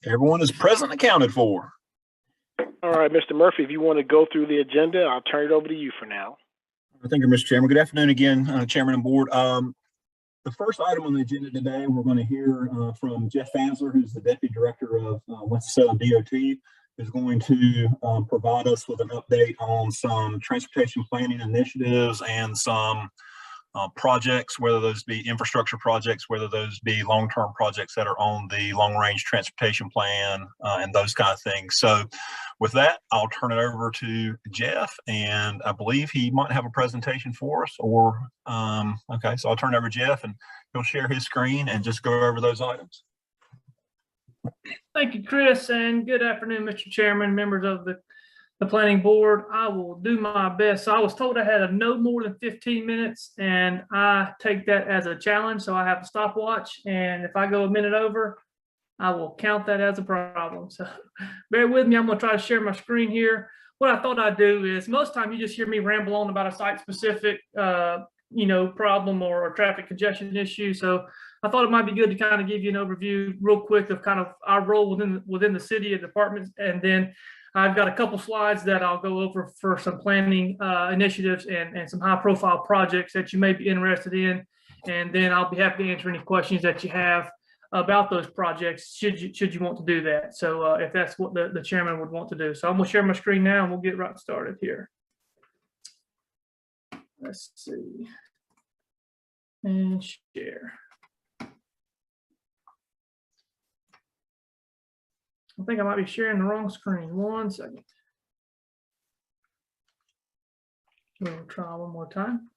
Everyone is present and accounted for. All right, Mr. Murphy, if you want to go through the agenda, I'll turn it over to you for now. Thank you, Mr. Chairman. Good afternoon again, Chairman and Board. The first item on the agenda today, we're going to hear from Jeff Fansler, who's the Deputy Director of Winston-Salem DOT, who's going to provide us with an update on some transportation planning initiatives and some projects, whether those be infrastructure projects, whether those be long-term projects that are on the long-range transportation plan and those kind of things. So with that, I'll turn it over to Jeff, and I believe he might have a presentation for us, or okay, so I'll turn it over to Jeff and he'll share his screen and just go over those items. Thank you, Chris, and good afternoon, Mr. Chairman, members of the Planning Board. I will do my best. So I was told I had no more than 15 minutes, and I take that as a challenge. So I have a stopwatch, and if I go a minute over, I will count that as a problem. So bear with me. I'm going to try to share my screen here. What I thought I'd do is, most time you just hear me ramble on about a site-specific, problem or traffic congestion issue. So I thought it might be good to kind of give you an overview real quick of kind of our role within the city and departments, and then I've got a couple slides that I'll go over for some planning initiatives and some high profile projects that you may be interested in. And then I'll be happy to answer any questions that you have about those projects should you want to do that. So if that's what the chairman would want to do. So I'm gonna share my screen now and we'll get right started here. Let's see. And share. I think I might be sharing the wrong screen. 1 second. We'll try one more time.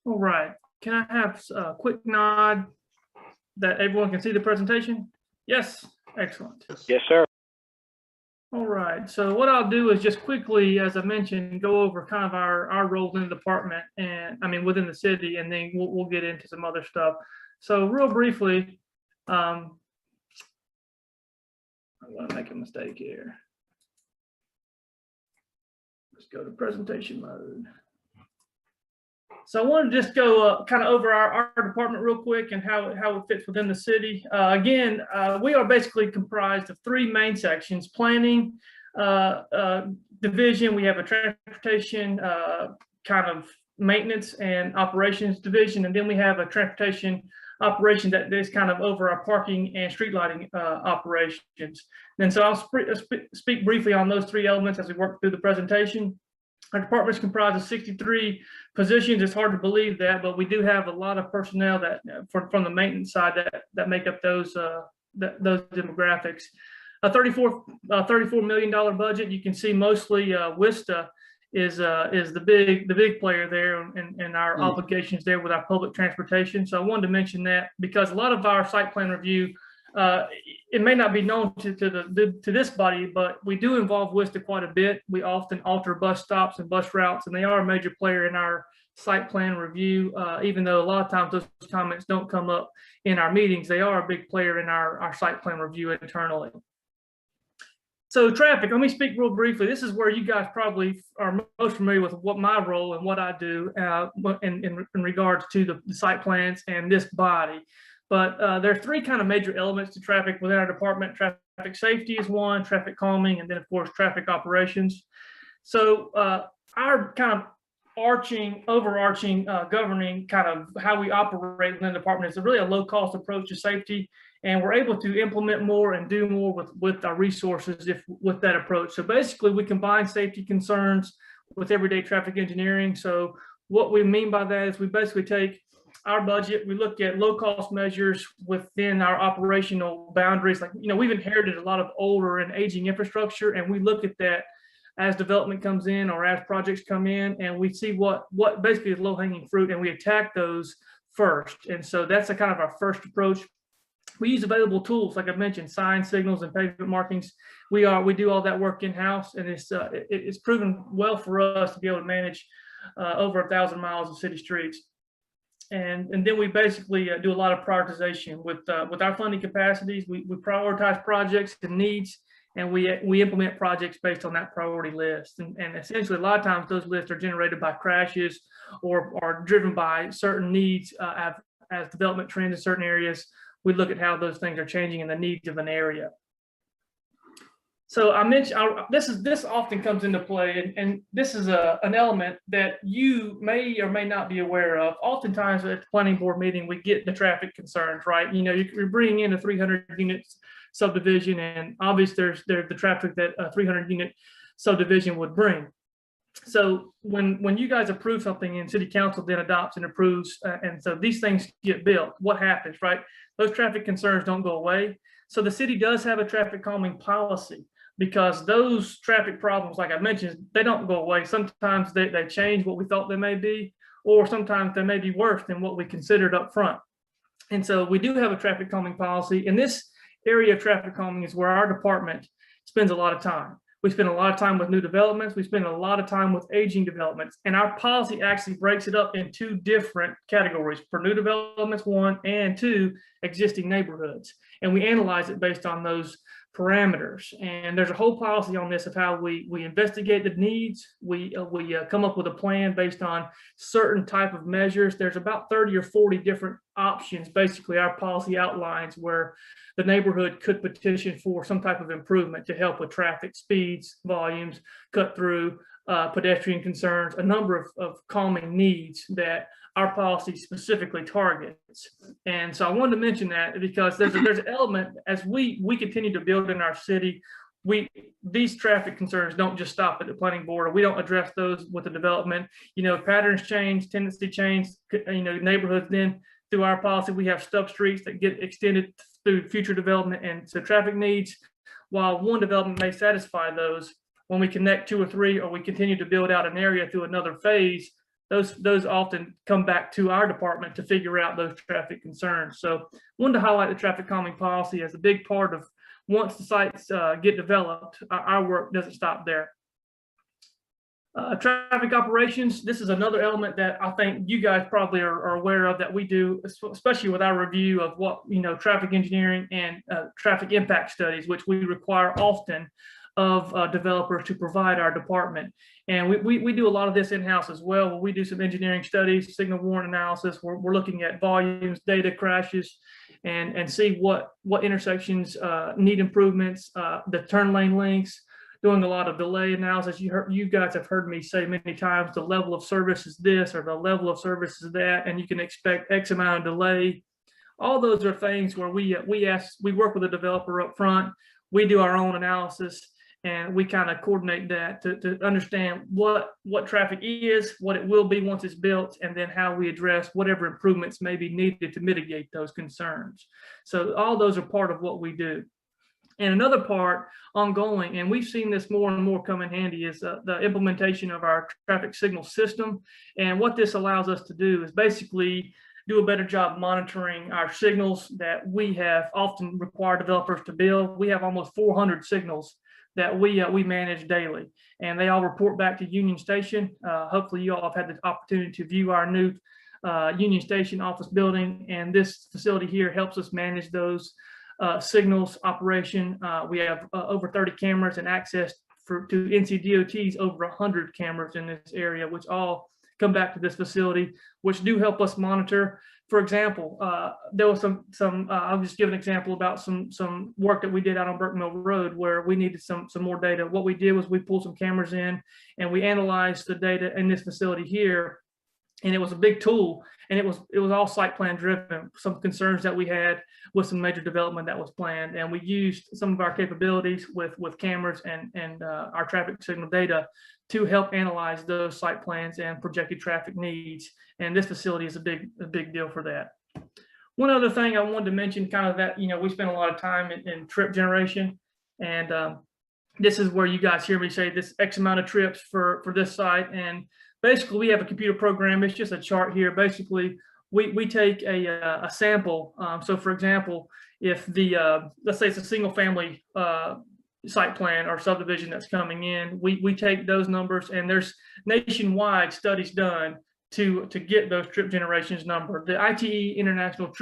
All right. Can I have a quick nod that everyone can see the presentation? Yes. Excellent. Yes, sir. All right. So what I'll do is just quickly, as I mentioned, go over kind of our roles in the department and within the city, and then we'll get into some other stuff. So real briefly, I'm going to make a mistake here. Let's go to presentation mode. So I want to just go kind of over our department real quick and how it fits within the city. Again, we are basically comprised of 3 main sections: planning division. We have a transportation kind of maintenance and operations division, and then we have a transportation operation that is kind of over our parking and street lighting operations. And so I'll speak briefly on those 3 elements as we work through the presentation. Our department is comprised of 63 positions. It's hard to believe that, but we do have a lot of personnel that from the maintenance side that make up those demographics. A $34 million budget. You can see mostly WISTA is the big player there, and our obligations there with our public transportation. So I wanted to mention that because a lot of our site plan review, it may not be known to this body, but we do involve WISTA quite a bit. We often alter bus stops and bus routes, and they are a major player in our site plan review. Even though a lot of times those comments don't come up in our meetings, they are a big player in our site plan review internally. So traffic, let me speak real briefly. This is where you guys probably are most familiar with what my role and what I do in regards to the site plans and this body. But there are 3 kind of major elements to traffic within our department. Traffic safety is one, traffic calming, and then of course traffic operations. So our kind of overarching governing kind of how we operate within the department is really a low-cost approach to safety, and we're able to implement more and do more with our resources with that approach. So basically, we combine safety concerns with everyday traffic engineering. So what we mean by that is we basically take our budget, we look at low-cost measures within our operational boundaries. Like, we've inherited a lot of older and aging infrastructure, and we look at that as development comes in or as projects come in, and we see what basically is low-hanging fruit, and we attack those first. And so that's a kind of our first approach. We use available tools, like I mentioned, signs, signals, and pavement markings. We do all that work in-house, and it's proven well for us to be able to manage over 1,000 miles of city streets. And then we basically do a lot of prioritization with our funding capacities. We prioritize projects and needs, and we implement projects based on that priority list. And essentially, a lot of times those lists are generated by crashes or are driven by certain needs as development trends in certain areas. We look at how those things are changing and the needs of an area. So I mentioned this often comes into play, and this is an element that you may or may not be aware of. Oftentimes at the planning board meeting, we get the traffic concerns, right? You know, you're bringing in a 300 units subdivision, and obviously there's the traffic that a 300 unit subdivision would bring. So when you guys approve something and city council then adopts and approves, and so these things get built, what happens, right? Those traffic concerns don't go away. So the city does have a traffic calming policy, because those traffic problems, like I mentioned, they don't go away. Sometimes they change what we thought they may be, or sometimes they may be worse than what we considered up front. And so we do have a traffic calming policy. And this area of traffic calming is where our department spends a lot of time. We spend a lot of time with new developments. We spend a lot of time with aging developments. And our policy actually breaks it up in two different categories: for new developments, 1, and 2, existing neighborhoods. And we analyze it based on those parameters. And there's a whole policy on this of how we investigate the needs. We come up with a plan based on certain type of measures. There's about 30 or 40 different options. Basically, our policy outlines where the neighborhood could petition for some type of improvement to help with traffic speeds, volumes, cut through, pedestrian concerns, a number of calming needs that our policy specifically targets. And so I wanted to mention that because there's an element as we continue to build in our city. These traffic concerns don't just stop at the planning board, or we don't address those with the development. You know, patterns change, tendency change, you know, neighborhoods. Then through our policy, we have stub streets that get extended through future development and so traffic needs. While one development may satisfy those, when we connect 2 or 3, or we continue to build out an area through another phase, those often come back to our department to figure out those traffic concerns. So wanted to highlight the traffic calming policy as a big part of, once the sites get developed, our work doesn't stop there. Traffic operations, this is another element that I think you guys probably are aware of that we do, especially with our review of what, you know, traffic engineering and traffic impact studies, which we require often of developers to provide our department. And we do a lot of this in-house as well. We do some engineering studies, signal warrant analysis. We're looking at volumes, data, crashes, and see what intersections need improvements, the turn lane lengths, doing a lot of delay analysis. You guys have heard me say many times, the level of service is this, or the level of service is that, and you can expect X amount of delay. All those are things where we work with the developer up front. We do our own analysis, and we kind of coordinate that to understand what traffic is, what it will be once it's built, and then how we address whatever improvements may be needed to mitigate those concerns. So all those are part of what we do. And another part ongoing, and we've seen this more and more come in handy, is the implementation of our traffic signal system. And what this allows us to do is basically do a better job monitoring our signals that we have often required developers to build. We have almost 400 signals that we manage daily, and they all report back to Union Station. Hopefully you all have had the opportunity to view our new Union Station office building, and this facility here helps us manage those signals operation. We have over 30 cameras and access to NCDOT's over 100 cameras in this area, which all come back to this facility, which do help us monitor. For example, there was I'll just give an example about some work that we did out on Burke Mill Road where we needed some more data. What we did was we pulled some cameras in and we analyzed the data in this facility here. And it was a big tool, and it was all site plan driven. Some concerns that we had with some major development that was planned, and we used some of our capabilities with cameras and our traffic signal data to help analyze those site plans and projected traffic needs. And this facility is a big deal for that. One other thing I wanted to mention, kind of that, you know, we spend a lot of time in trip generation, and this is where you guys hear me say this X amount of trips for this site. And basically, we have a computer program. It's just a chart here. Basically, we take a sample. So, for example, if let's say it's a single family site plan or subdivision that's coming in, we take those numbers, and there's nationwide studies done to get those trip generations numbered. The ITE International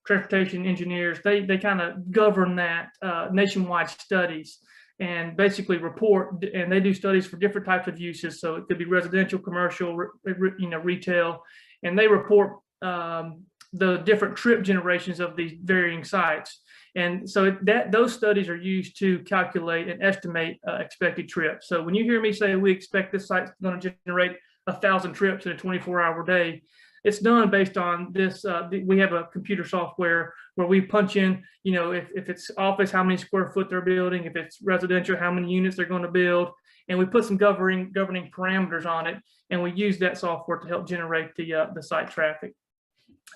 Transportation Engineers, they kind of govern that nationwide studies and basically report, and they do studies for different types of uses. So it could be residential, commercial, retail, and they report the different trip generations of these varying sites. And so those studies are used to calculate and estimate expected trips. So when you hear me say we expect this site's going to generate 1,000 trips in a 24-hour day, it's done based on this. We have a computer software where we punch in, if it's office, how many square foot they're building, if it's residential, how many units they're going to build, and we put some governing parameters on it, and we use that software to help generate the site traffic.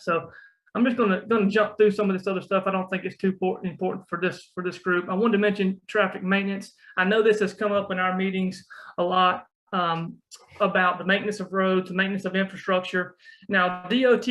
So I'm just going to jump through some of this other stuff. I don't think it's too important for this group. I wanted to mention traffic maintenance. I know this has come up in our meetings a lot. About the maintenance of roads, the maintenance of infrastructure. Now, DOT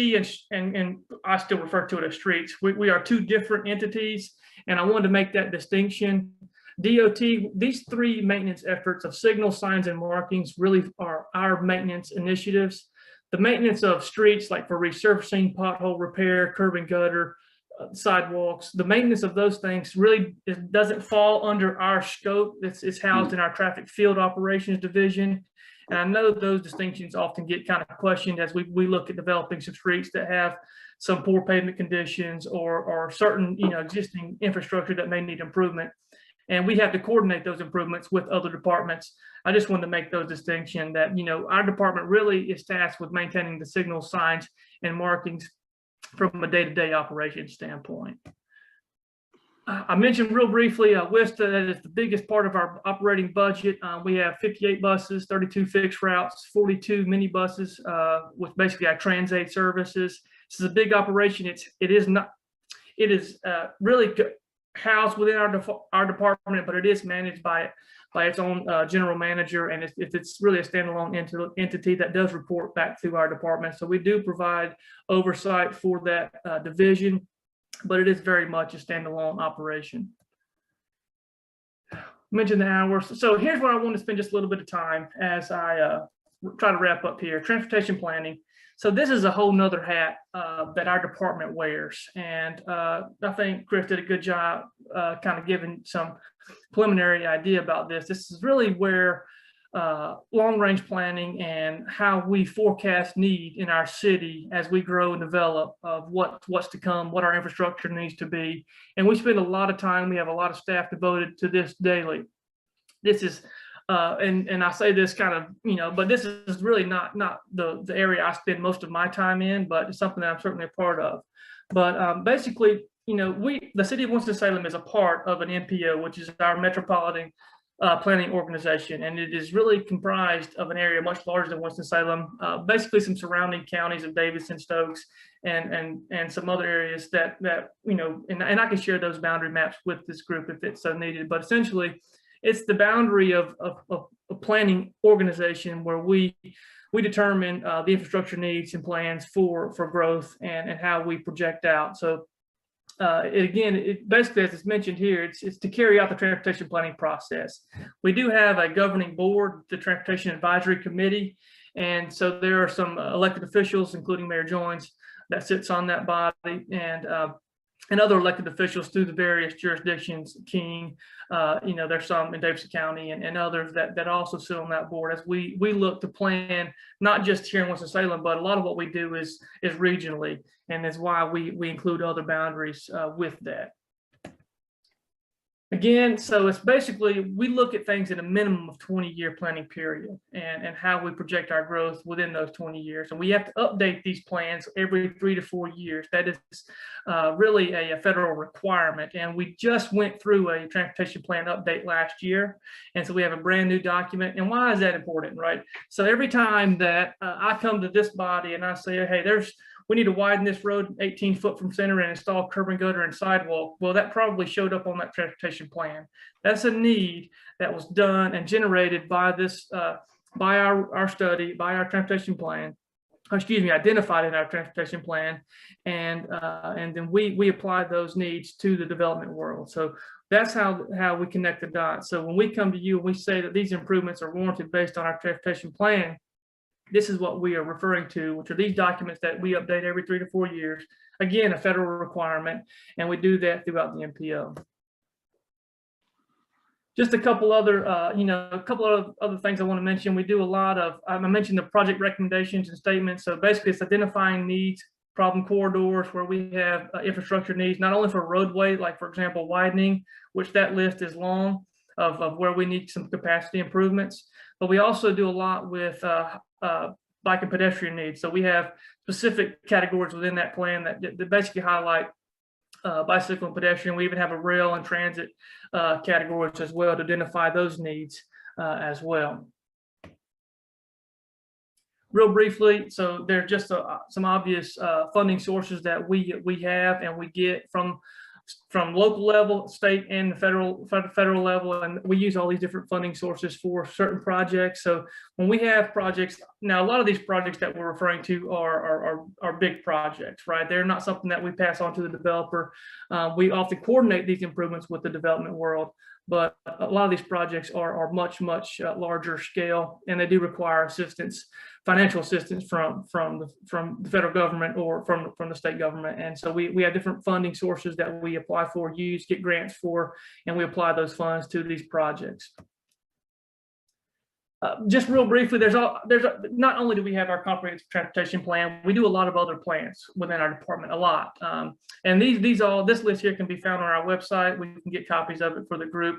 and I still refer to it as streets. We are two different entities, and I wanted to make that distinction. DOT, these three maintenance efforts of signal, signs, and markings really are our maintenance initiatives. The maintenance of streets, like for resurfacing, pothole repair, curb and gutter, sidewalks, the maintenance of those things really doesn't fall under our scope. It's housed in our traffic field operations division. And I know those distinctions often get kind of questioned as we look at developing some streets that have some poor pavement conditions or certain existing infrastructure that may need improvement. And we have to coordinate those improvements with other departments. I just wanted to make those distinctions that our department really is tasked with maintaining the signal, signs, and markings from a day-to-day operations standpoint. I mentioned real briefly WISTA, that is the biggest part of our operating budget. We have 58 buses, 32 fixed routes, 42 minibuses with basically our Transaid services. This is a big operation. It is really housed within our department, but it is managed by its own general manager, and it's really a standalone entity that does report back to our department. So we do provide oversight for that division, but it is very much a standalone operation. Mention the hours. So here's where I want to spend just a little bit of time as I try to wrap up here. Transportation planning. So this is a whole nother hat that our department wears. And I think Chris did a good job kind of giving some preliminary idea about this. This is really where long-range planning and how we forecast need in our city as we grow and develop of what's to come, what our infrastructure needs to be. And we spend a lot of time, we have a lot of staff devoted to this daily. This is and I say this kind of, but this is really not the area I spend most of my time in, but it's something that I'm certainly a part of. But basically, the city of Winston-Salem is a part of an MPO, which is our Metropolitan planning organization, and it is really comprised of an area much larger than Winston-Salem, basically some surrounding counties of Davidson, Stokes, and some other areas that and I can share those boundary maps with this group if it's so needed. But essentially, it's the boundary of a planning organization where we determine the infrastructure needs and plans for growth and how we project out. So it basically, as it's mentioned here, it's to carry out the transportation planning process. We do have a governing board, the Transportation Advisory Committee, and so there are some elected officials, including Mayor Joins, that sits on that body, and other elected officials through the various jurisdictions. King, there's some in Davidson County and others that also sit on that board as we look to plan, not just here in Winston-Salem, but a lot of what we do is regionally, and is why we include other boundaries with that. Again, so it's basically, we look at things in a minimum of 20-year planning period and how we project our growth within those 20 years. And we have to update these plans every 3 to 4 years. That is really a federal requirement. And we just went through a transportation plan update last year. And so we have a brand new document. And why is that important, right? So every time that I come to this body and I say, hey, we need to widen this road 18 foot from center and install curb and gutter and sidewalk. Well, that probably showed up on that transportation plan. That's a need that was done and generated by this, by our study, by our transportation plan, identified in our transportation plan. And then we apply those needs to the development world. So that's how we connect the dots. So when we come to you and we say that these improvements are warranted based on our transportation plan, This is what we are referring to, which are these documents that we update every 3 to 4 years. Again, a federal requirement, and we do that throughout the MPO. Just a couple other, a couple of other things I want to mention. We do a lot of, I mentioned the project recommendations and statements. So basically it's identifying needs, problem corridors where we have infrastructure needs, not only for roadway, like for example, widening, which that list is long of where we need some capacity improvements, but we also do a lot with bike and pedestrian needs. So we have specific categories within that plan that basically highlight bicycle and pedestrian. We even have a rail and transit categories as well to identify those needs as well. Real briefly, so there's just some obvious funding sources that we have and we get from local level, state, and the federal level, and we use all these different funding sources for certain projects. So when we have projects, now a lot of these projects that we're referring to are big projects, right? They're not something that we pass on to the developer. We often coordinate these improvements with the development world, but a lot of these projects are much larger scale, and they do require assistance, financial assistance from the federal government or from the state government. And so we have different funding sources that we apply for, use, get grants for, and we apply those funds to these projects. Just real briefly, not only do we have our comprehensive transportation plan, we do a lot of other plans within our department, a lot. And this list here can be found on our website. We can get copies of it for the group.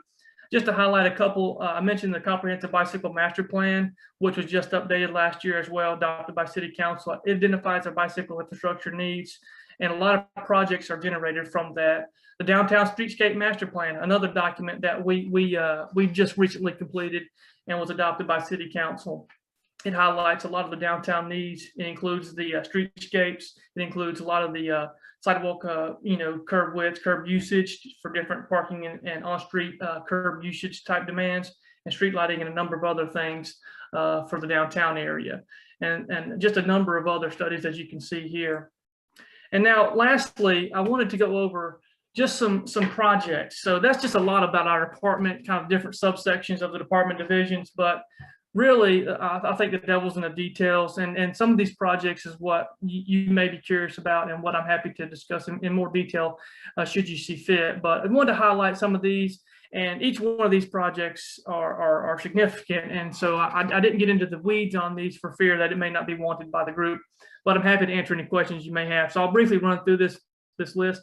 Just to highlight a couple, I mentioned the comprehensive bicycle master plan, which was just updated last year as well, adopted by City Council. It identifies our bicycle infrastructure needs, and a lot of projects are generated from that. The downtown streetscape master plan, another document that we just recently completed and was adopted by City Council. It highlights a lot of the downtown needs. It includes the streetscapes. It includes a lot of the sidewalk, curb width, curb usage for different parking and on-street curb usage type demands, and street lighting, and a number of other things for the downtown area, and just a number of other studies as you can see here. And now, lastly, I wanted to go over just some projects. So that's just a lot about our department, kind of different subsections of the department divisions, but really, I think the devil's in the details, and some of these projects is what you may be curious about and what I'm happy to discuss in more detail should you see fit. But I wanted to highlight some of these, and each one of these projects are significant, and so I didn't get into the weeds on these for fear that it may not be wanted by the group, but I'm happy to answer any questions you may have. So I'll briefly run through this list.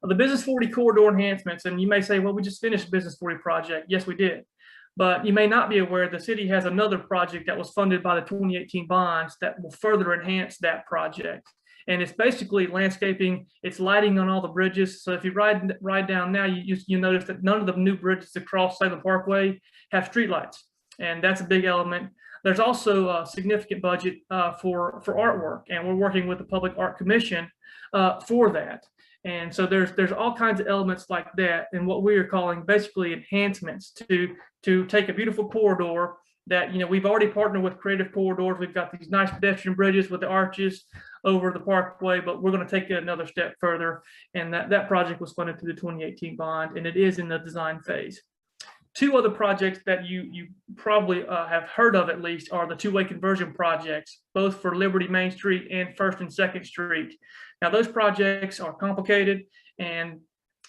The Business 40 corridor enhancements, and you may say, well, we just finished Business 40 project. Yes, we did. But you may not be aware the city has another project that was funded by the 2018 bonds that will further enhance that project. And it's basically landscaping, it's lighting on all the bridges. So if you ride down now, you notice that none of the new bridges across Salem Parkway have streetlights, and that's a big element. There's also a significant budget for artwork, and we're working with the Public Art Commission for that. And so there's all kinds of elements like that, and what we are calling basically enhancements to take a beautiful corridor that, we've already partnered with Creative Corridors. We've got these nice pedestrian bridges with the arches over the parkway, but we're going to take it another step further. And that project was funded through the 2018 bond, and it is in the design phase. Two other projects that you probably have heard of at least are the two-way conversion projects, both for Liberty Main Street and 1st and 2nd Street. Now, those projects are complicated and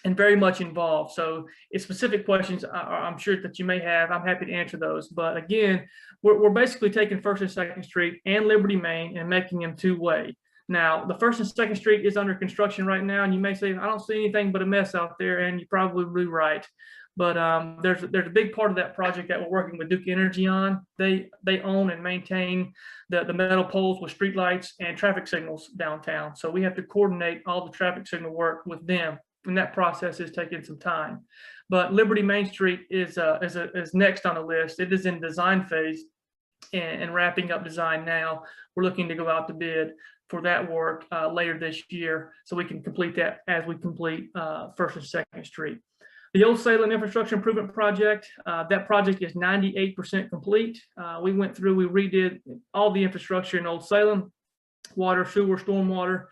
very much involved. So if specific questions I'm sure that you may have, I'm happy to answer those. But again, we're basically taking 1st and 2nd Street and Liberty Main and making them two-way. Now, the 1st and 2nd Street is under construction right now, and you may say, I don't see anything but a mess out there, and you're probably right. But there's a big part of that project that we're working with Duke Energy on. They own and maintain the metal poles with streetlights and traffic signals downtown. So we have to coordinate all the traffic signal work with them, and that process is taking some time. But Liberty Main Street is next on the list. It is in design phase and wrapping up design now. We're looking to go out to bid for that work later this year, so we can complete that as we complete 1st and 2nd Street. The Old Salem Infrastructure Improvement Project, that project is 98% complete. We went through, we redid all the infrastructure in Old Salem, water, sewer, stormwater,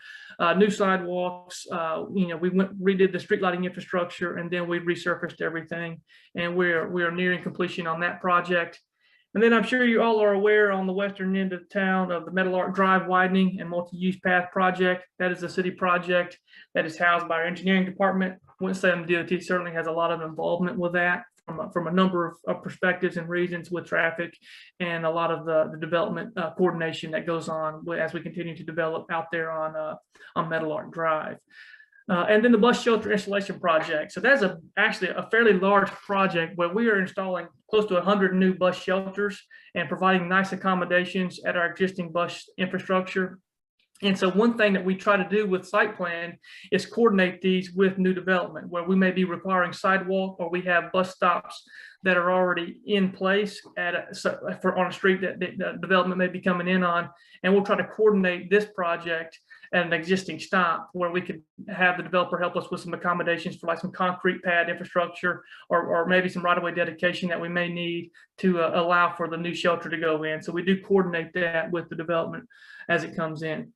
new sidewalks. We redid the street lighting infrastructure, and then we resurfaced everything. And we are nearing completion on that project. And then I'm sure you all are aware on the western end of town of the Meadowlark Drive widening and multi-use path project. That is a city project that is housed by our engineering department. Winston-Salem DOT certainly has a lot of involvement with that from a number of perspectives and reasons with traffic and a lot of the development coordination that goes on as we continue to develop out there on Meadowlark Drive. And then the bus shelter installation project. So that's actually a fairly large project where we are installing close to 100 new bus shelters and providing nice accommodations at our existing bus infrastructure. And so one thing that we try to do with site plan is coordinate these with new development where we may be requiring sidewalk or we have bus stops that are already in place on a street that the development may be coming in on. And we'll try to coordinate this project at an existing stop where we could have the developer help us with some accommodations for like some concrete pad infrastructure or maybe some right-of-way dedication that we may need to allow for the new shelter to go in. So we do coordinate that with the development as it comes in.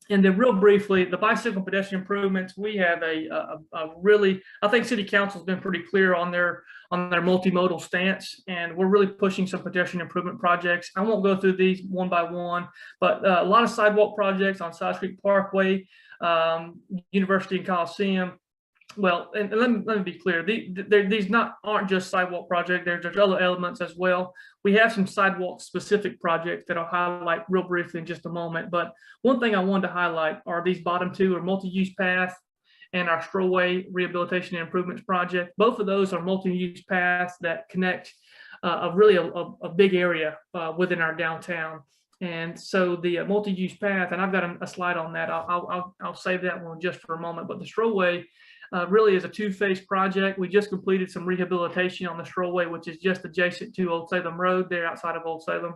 And then real briefly, the bicycle and pedestrian improvements, we have a really, I think city council's been pretty clear on their multimodal stance, and we're really pushing some pedestrian improvement projects. I won't go through these one by one, but a lot of sidewalk projects on Side Street Parkway, University and Coliseum. Well, and let me be clear, these aren't just sidewalk projects, there's other elements as well. We have some sidewalk specific projects that I'll highlight real briefly in just a moment. But one thing I wanted to highlight are these bottom two are multi-use path and our strollway rehabilitation and improvements project. Both of those are multi-use paths that connect a big area within our downtown. And so the multi-use path, and I've got a slide on that. I'll save that one just for a moment. But the strollway really is a two-phase project. We just completed some rehabilitation on the strollway, which is just adjacent to Old Salem Road there outside of Old Salem,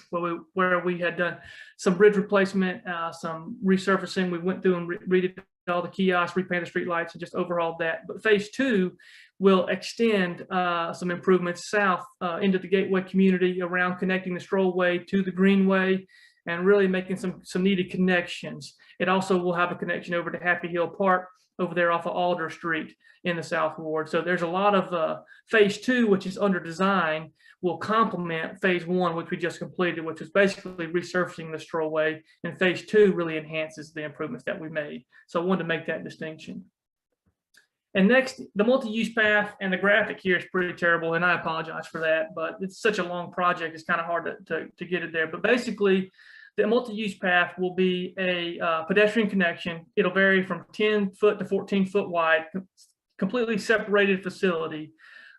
where we had done some bridge replacement, some resurfacing. We went through and redid all the kiosks, repainted the street lights, and just overhauled that. But phase two will extend some improvements south into the Gateway community around connecting the strollway to the Greenway and really making some needed connections. It also will have a connection over to Happy Hill Park over there off of Alder Street in the South Ward. So there's a lot of phase two, which is under design, will complement phase one, which we just completed, which is basically resurfacing the strollway. And phase two really enhances the improvements that we made. So I wanted to make that distinction. And next, the multi-use path, and the graphic here is pretty terrible, and I apologize for that, but it's such a long project, it's kind of hard to get it there. But basically, the multi-use path will be a pedestrian connection. It'll vary from 10 foot to 14 foot wide, completely separated facility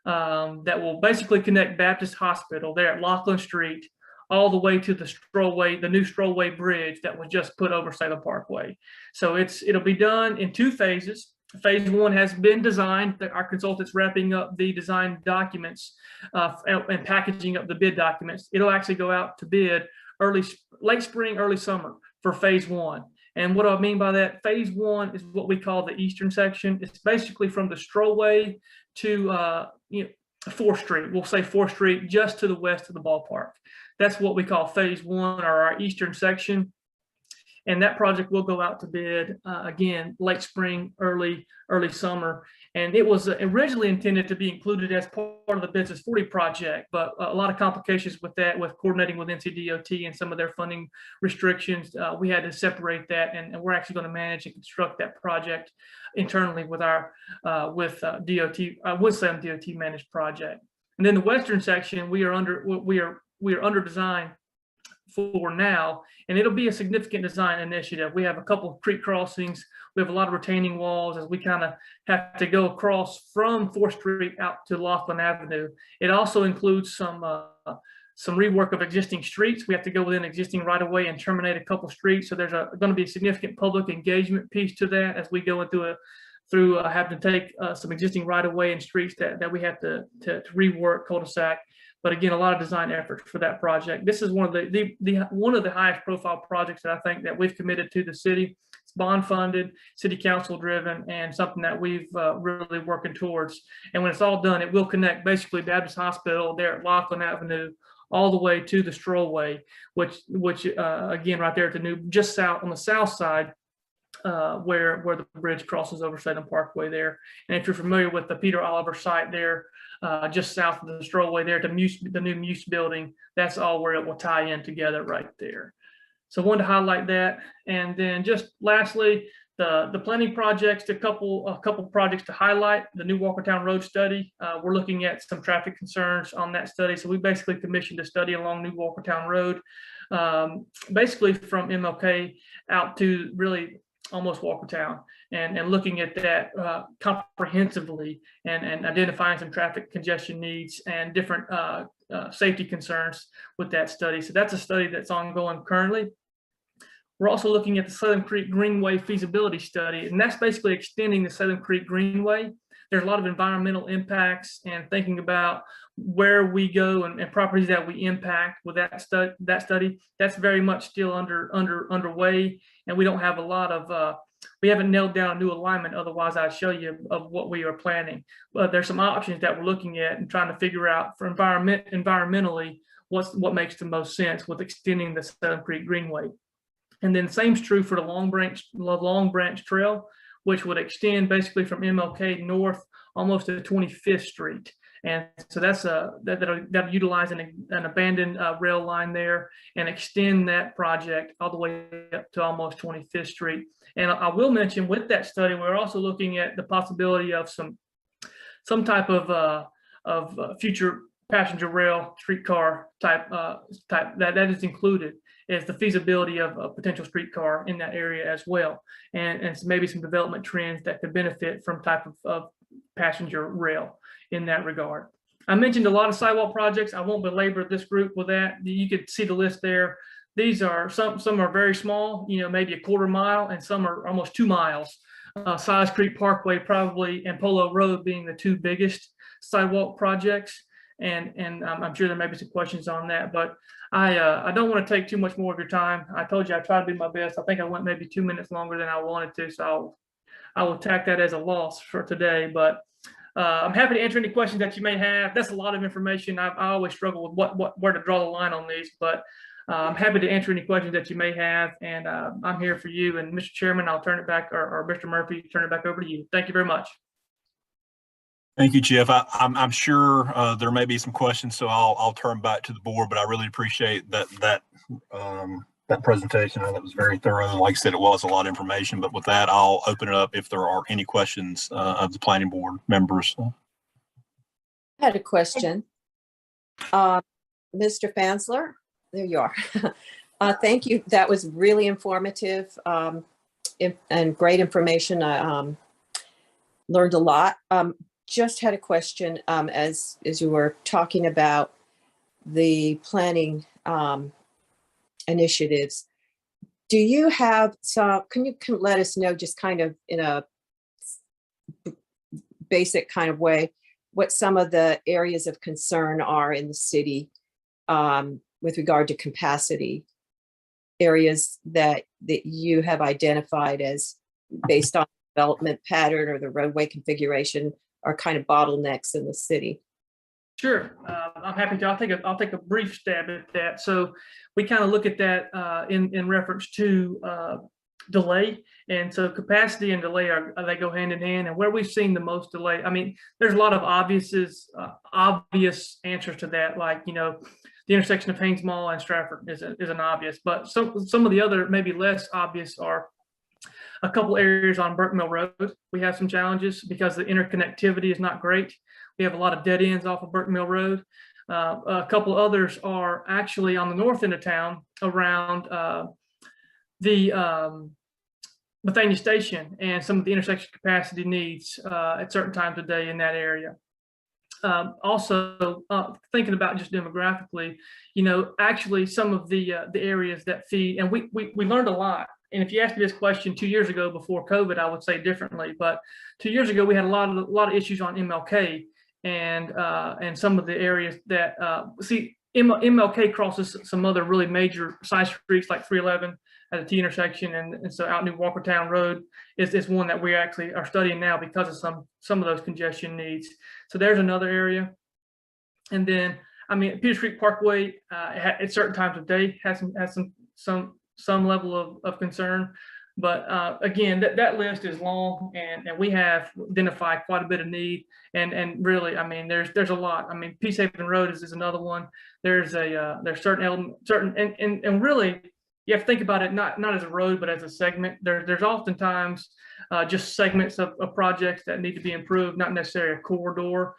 that will basically connect Baptist Hospital there at Laughlin Street all the way to the strollway, the new strollway bridge that was just put over Salem Parkway. So it'll be done in two phases. Phase one has been designed. Our consultant's wrapping up the design documents and packaging up the bid documents. It'll actually go out to bid late spring, early summer for phase one. And what I mean by that, phase one is what we call the eastern section. It's basically from the strollway to 4th Street. We'll say 4th Street, just to the west of the ballpark. That's what we call phase one, or our eastern section. And that project will go out to bid again, late spring, early summer. And it was originally intended to be included as part of the Business 40 project, but a lot of complications with that, with coordinating with NCDOT and some of their funding restrictions. We had to separate that, and we're actually going to manage and construct that project internally with our Winston-Salem DOT managed project. And then the western section, we are under design for now, and it'll be a significant design initiative. We have a couple of creek crossings. We have a lot of retaining walls as we kind of have to go across from 4th Street out to Laughlin Avenue. It also includes some rework of existing streets. We have to go within existing right-of-way and terminate a couple streets. So there's going to be a significant public engagement piece to that as we go through have to take some existing right-of-way and streets that we have to rework, cul-de-sac. But again, a lot of design efforts for that project. This is one of the highest profile projects that I think that we've committed to the city. It's bond funded, city council driven, and something that we've really working towards. And when it's all done, it will connect basically Baptist Hospital there at Laughlin Avenue all the way to the strollway, which again, right there at the new, just south on the south side where the bridge crosses over Salem Parkway there. And if you're familiar with the Peter Oliver site there, just south of the strollway there to the new Muse building, that's all where it will tie in together right there. So I wanted to highlight that. And then just lastly, the planning projects, a couple projects to highlight. The new Walkertown Road study. We're looking at some traffic concerns on that study. So we basically commissioned a study along New Walkertown Road, basically from MLK out to really almost Walkertown, and looking at that comprehensively and identifying some traffic congestion needs and different safety concerns with that study. So that's a study that's ongoing currently. We're also looking at the Salem Creek Greenway feasibility study, and that's basically extending the Salem Creek Greenway. There's a lot of environmental impacts and thinking about where we go and properties that we impact with that study. That's very much still underway, and we don't have a lot of we haven't nailed down a new alignment. Otherwise, I'd show you of what we are planning. But there's some options that we're looking at and trying to figure out for environmentally what makes the most sense with extending the Salem Creek Greenway. And then same's true for the Long Branch Trail, which would extend basically from MLK north almost to 25th Street. And so that's that'll utilize an abandoned rail line there and extend that project all the way up to almost 25th Street. And I will mention with that study, we're also looking at the possibility of some type of future passenger rail streetcar type that is included is the feasibility of a potential streetcar in that area as well, and maybe some development trends that could benefit from type of passenger rail in that regard. I mentioned a lot of sidewalk projects. I won't belabor this group with that. You could see the list there. These are some are very small, maybe a quarter mile, and some are almost 2 miles. Size Creek Parkway probably and Polo Road being the two biggest sidewalk projects. And I'm sure there may be some questions on that, but I don't want to take too much more of your time. I told you I tried to do my best. I think I went maybe 2 minutes longer than I wanted to, so I will tack that as a loss for today. But I'm happy to answer any questions that you may have. That's a lot of information. I always struggle with where to draw the line on these, but I'm happy to answer any questions that you may have, and I'm here for you. And Mr. Chairman, I'll turn it back, or Mr. Murphy, turn it back over to you. Thank you very much. Thank you, Jeff. I'm sure there may be some questions, so I'll turn back to the board. But I really appreciate that presentation. That was very thorough. Like I said, it was a lot of information. But with that, I'll open it up if there are any questions of the planning board members. I had a question. Mr. Fansler, there you are. Thank you. That was really informative and great information. I learned a lot. Just had a question as you were talking about the planning initiatives. Do you have some, can you let us know just kind of in a basic kind of way, what some of the areas of concern are in the city with regard to capacity, areas that you have identified as based on development pattern or the roadway configuration are kind of bottlenecks in the city? Sure, I'm happy to. I'll take a brief stab at that. So we kind of look at that in reference to delay, and so capacity and delay they go hand in hand. And where we've seen the most delay, I mean, there's a lot of obvious answers to that, like the intersection of Haynes Mall and Stratford is an obvious, but some of the other maybe less obvious are a couple areas on Burke Mill Road. We have some challenges because the interconnectivity is not great. We have a lot of dead ends off of Burke Mill Road. A couple others are actually on the north end of town around the Bethania Station and some of the intersection capacity needs at certain times of day in that area. Also, thinking about just demographically, actually some of the areas that feed, and we learned a lot. And if you asked me this question 2 years ago before COVID, I would say differently. But 2 years ago, we had a lot of issues on MLK and some of the areas that MLK crosses some other really major side streets like 311 at the T intersection, and so out New Walkertown Road is one that we actually are studying now because of some of those congestion needs. So there's another area. And then Peters Creek Parkway at certain times of day has some level of concern. But again, that list is long, and we have identified quite a bit of need. And really, I mean, there's a lot. I mean, Peace Haven Road is another one. There's and really, you have to think about it not as a road, but as a segment. There's oftentimes just segments of projects that need to be improved, not necessarily a corridor.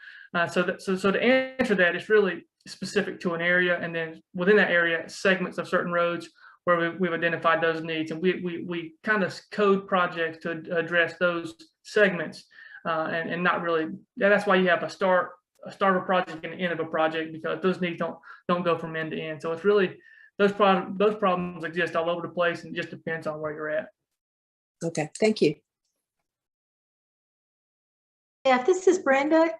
So to answer that, it's really specific to an area, and then within that area, segments of certain roads where we've identified those needs, and we kind of code projects to address those segments, and not really. That's why you have a start of a project and the end of a project, because those needs don't go from end to end. So it's really those problems exist all over the place, and it just depends on where you're at. Okay, thank you. Yeah, this is Brenda.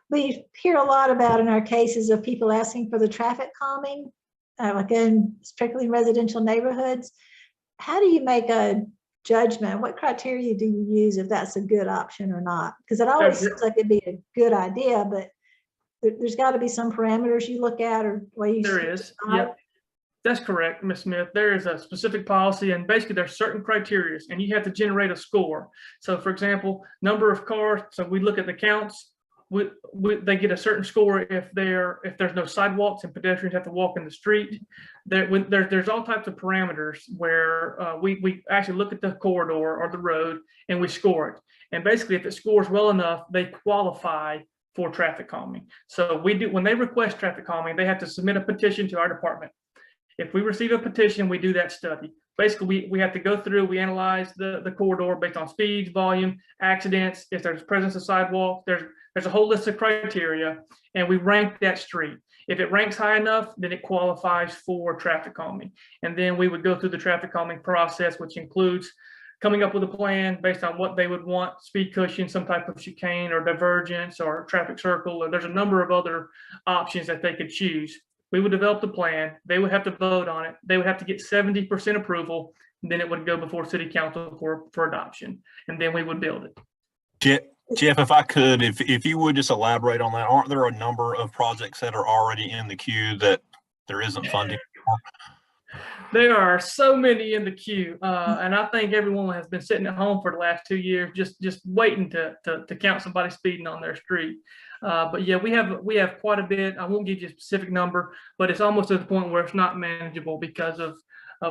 We hear a lot about in our cases of people asking for the traffic calming, like in strictly residential neighborhoods. How do you make a judgment? What criteria do you use if that's a good option or not? Because it always seems like it'd be a good idea, but there's got to be some parameters you look at, or ways. There is. Yep. That's correct, Ms. Smith. There is a specific policy, and basically there's certain criteria, and you have to generate a score. So for example, number of cars. So we look at the counts. They get a certain score if there's no sidewalks and pedestrians have to walk in the street. There's all types of parameters where we actually look at the corridor or the road and we score it. And basically, if it scores well enough, they qualify for traffic calming. So when they request traffic calming, they have to submit a petition to our department. If we receive a petition, we do that study. Basically, we have to go through, we analyze the corridor based on speeds, volume, accidents, if there's presence of sidewalk, there's a whole list of criteria, and we rank that street. If it ranks high enough, then it qualifies for traffic calming. And then we would go through the traffic calming process, which includes coming up with a plan based on what they would want: speed cushion, some type of chicane or divergence or traffic circle, or there's a number of other options that they could choose. We would develop the plan. They would have to vote on it. They would have to get 70% approval. And then it would go before city council for adoption. And then we would build it. Jeff, if I could, if you would just elaborate on that, aren't there a number of projects that are already in the queue that there isn't funding for? There are so many in the queue, and I think everyone has been sitting at home for the last 2 years, just waiting to count somebody speeding on their street. But yeah, we have quite a bit. I won't give you a specific number, but it's almost to the point where it's not manageable because of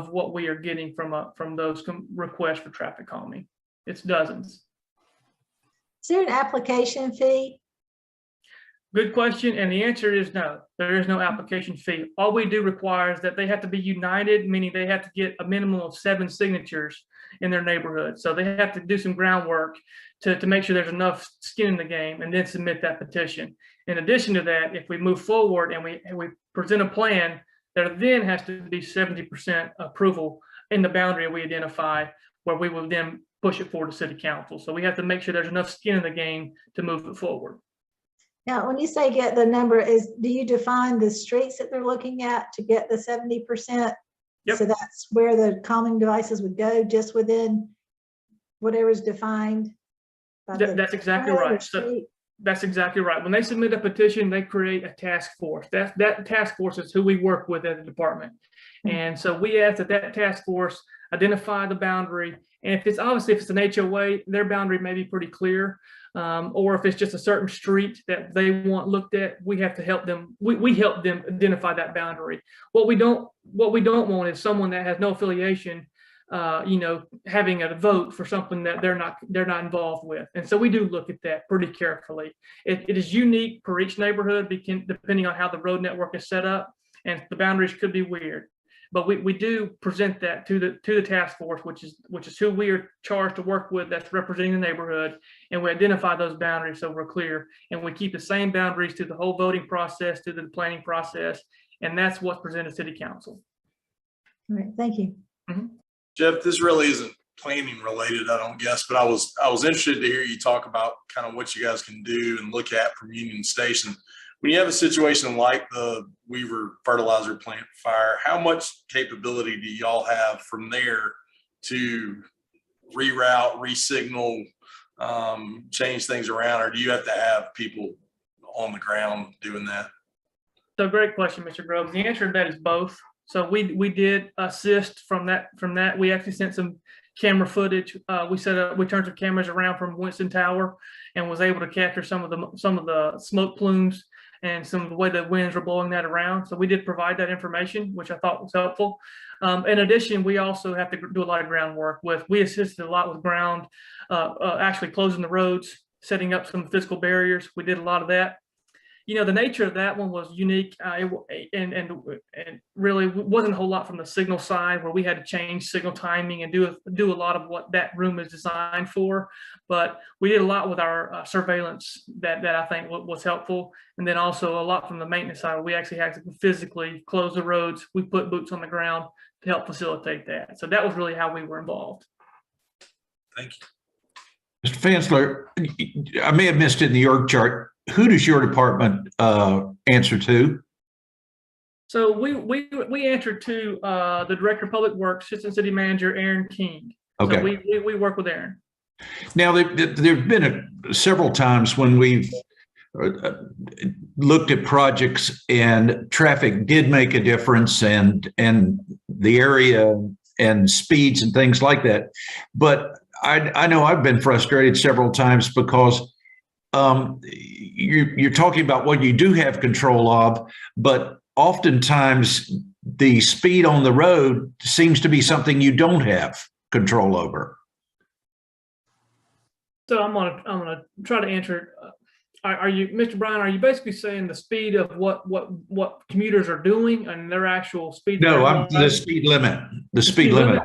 what we are getting from those requests for traffic calming. It's dozens. Is there an application fee? Good question, and the answer is no. There is no application fee. All we do require is that they have to be united, meaning they have to get a minimum of 7 signatures in their neighborhood. So they have to do some groundwork to make sure there's enough skin in the game, and then submit that petition. In addition to that, if we move forward and we present a plan, there then has to be 70% approval in the boundary we identify, where we will then push it forward to city council. So we have to make sure there's enough skin in the game to move it forward. Now, when you say get the number, do you define the streets that they're looking at to get the 70%? Yep. So that's where the calming devices would go, just within whatever is defined? That's exactly right. So that's exactly right. When they submit a petition, they create a task force. That task force is who we work with at the department. And so we ask that task force identify the boundary. And if it's an HOA, their boundary may be pretty clear. Or if it's just a certain street that they want looked at, we have to help them. We help them identify that boundary. What we don't want is someone that has no affiliation, having a vote for something that they're not involved with. And so we do look at that pretty carefully. It is unique per each neighborhood, depending on how the road network is set up, and the boundaries could be weird. But we do present that to the task force, which is who we are charged to work with, that's representing the neighborhood, and we identify those boundaries so we're clear, and we keep the same boundaries to the whole voting process, to the planning process, and that's what's presented to city council. All right, thank you. Mm-hmm. Jeff, this really isn't planning related, I don't guess, but I was interested to hear you talk about kind of what you guys can do and look at from Union Station. When you have a situation like the Weaver fertilizer plant fire, how much capability do y'all have from there to reroute, resignal, change things around, or do you have to have people on the ground doing that? So great question, Mr. Groves. The answer to that is both. So we did assist from that. We actually sent some camera footage. We turned some cameras around from Winston Tower and was able to capture some of the smoke plumes and some of the way the winds were blowing that around. So we did provide that information, which I thought was helpful. In addition, we also have to do a lot of groundwork we assisted a lot with ground, actually closing the roads, setting up some physical barriers. We did a lot of that. The nature of that one was unique, and really wasn't a whole lot from the signal side, where we had to change signal timing and do a lot of what that room is designed for. But we did a lot with our surveillance that I think was helpful, and then also a lot from the maintenance side. We actually had to physically close the roads. We put boots on the ground to help facilitate that. So that was really how we were involved. Thank you. Mr. Fansler, I may have missed it in the org chart. Who does your department answer to? So we answer to the Director of Public Works, Assistant City Manager Aaron King. Okay. So we work with Aaron. Now, there've been several times when we've looked at projects and traffic did make a difference, and the area and speeds and things like that. But I know I've been frustrated several times because you're talking about what you do have control of, but oftentimes the speed on the road seems to be something you don't have control over. So I'm gonna try to answer. Are you, Mr. Bryan? Are you basically saying the speed of what commuters are doing and their actual speed? No, I'm the speed limit. The speed limit.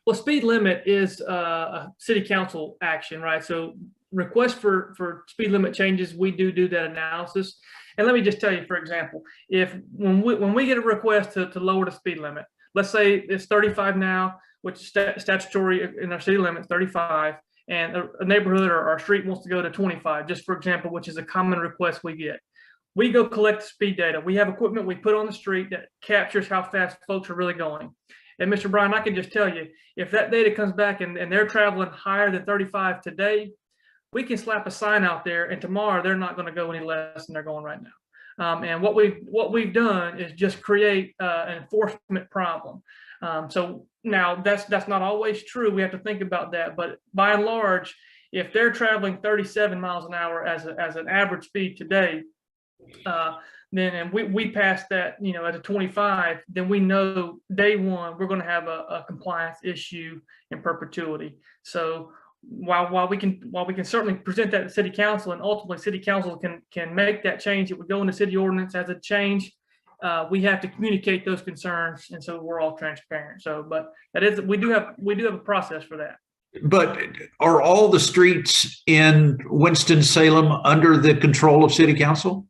Well, speed limit is a city council action, right? So requests for speed limit changes, we do that analysis. And let me just tell you, for example, when we get a request to lower the speed limit, let's say it's 35 now, which is statutory in our city limit, 35, and a neighborhood or our street wants to go to 25, just for example, which is a common request we get. We go collect speed data. We have equipment we put on the street that captures how fast folks are really going. And Mr. Bryan, I can just tell you, if that data comes back and they're traveling higher than 35 today, we can slap a sign out there, and tomorrow they're not going to go any less than they're going right now. And what we've done is just create an enforcement problem. So now that's not always true. We have to think about that. But by and large, if they're traveling 37 miles an hour as an average speed today, then and we pass that, at a 25, then we know day one we're going to have a compliance issue in perpetuity. So while we can certainly present that to city council, and ultimately city council can make that change, it would go into city ordinance as a change. We have to communicate those concerns, and so we're all transparent. So, but that is, we do have a process for that. But are all the streets in Winston-Salem under the control of city council?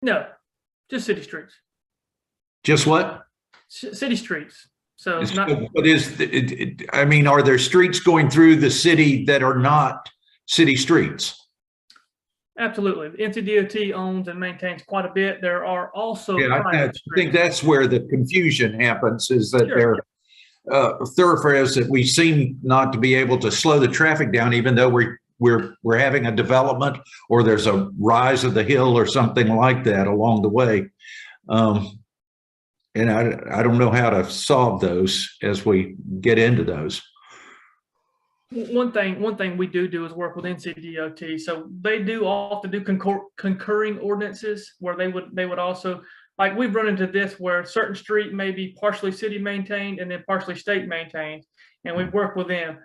No, just city streets. Just what? City streets. So it's not. But are there streets going through the city that are not city streets? Absolutely. The NCDOT owns and maintains quite a bit. There are also. Yeah, I think that's where the confusion happens, is that Sure. there are thoroughfares that we seem not to be able to slow the traffic down, even though we're having a development or there's a rise of the hill or something like that along the way. And I don't know how to solve those as we get into those. One thing we do is work with NCDOT. So they do often do concurring ordinances where they would also, like, we've run into this where a certain street may be partially city maintained and then partially state maintained, and we work with them.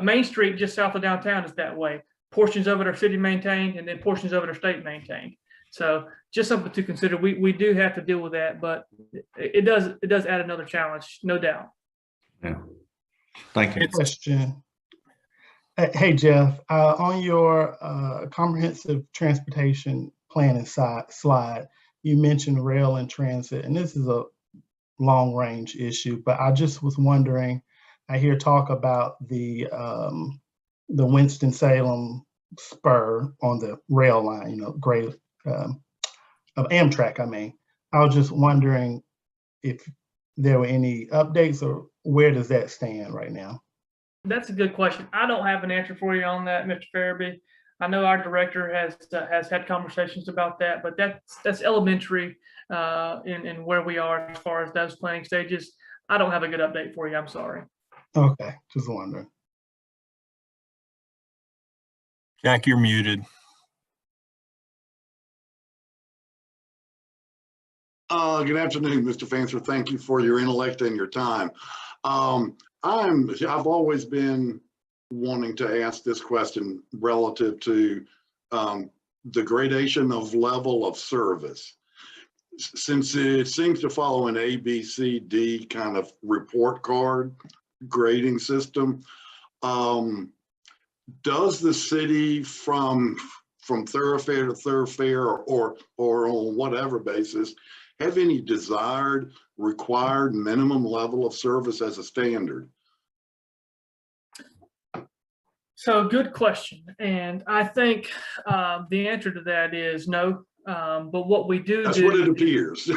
Main Street just south of downtown is that way. Portions of it are city maintained and then portions of it are state maintained. So just something to consider. We do have to deal with that, but it does add another challenge, no doubt. Yeah. Thank you. Question. Hey, Jeff, on your comprehensive transportation planning slide, you mentioned rail and transit, and this is a long range issue, but I just was wondering, I hear talk about the Winston-Salem spur on the rail line, great of Amtrak. I was just wondering if there were any updates, or where does that stand right now? That's a good question. I don't have an answer for you on that, Mr. Farabee. I know our director has had conversations about that, but that's elementary in where we are as far as those planning stages. I don't have a good update for you. I'm sorry. Okay, just wondering. Jack, you're muted. Good afternoon, Mr. Fancer. Thank you for your intellect and your time. I've always been wanting to ask this question relative to the gradation of level of service. Since it seems to follow an A, B, C, D kind of report card grading system, does the city from thoroughfare to thoroughfare or on whatever basis have any desired required minimum level of service as a standard? So good question. And I think the answer to that is no. But what we do That's what it appears.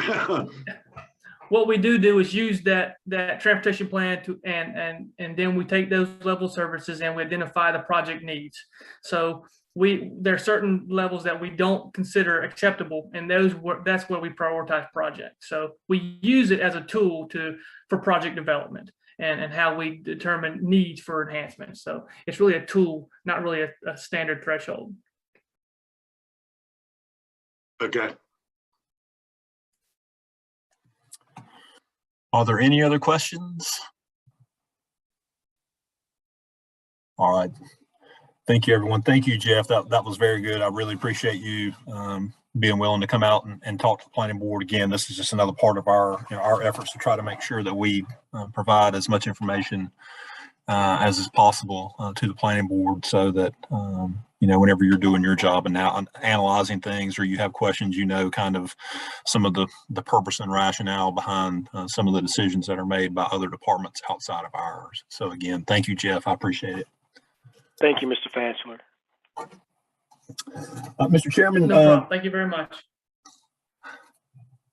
What we do is use that transportation plan to and then we take those level services and we identify the project needs. So there are certain levels that we don't consider acceptable, and that's where we prioritize projects. So we use it as a tool for project development and how we determine needs for enhancements. So it's really a tool, not really a standard threshold. Okay. Are there any other questions? All right. Thank you, everyone. Thank you, Jeff. That was very good. I really appreciate you being willing to come out and talk to the planning board. Again, this is just another part of our efforts to try to make sure that we provide as much information as is possible to the planning board, so that whenever you're doing your job and now analyzing things, or you have questions, kind of some of the purpose and rationale behind some of the decisions that are made by other departments outside of ours. So again, thank you, Jeff. I appreciate it. Thank you, Mr. Fansler. Mr. Chairman. No problem. Thank you very much.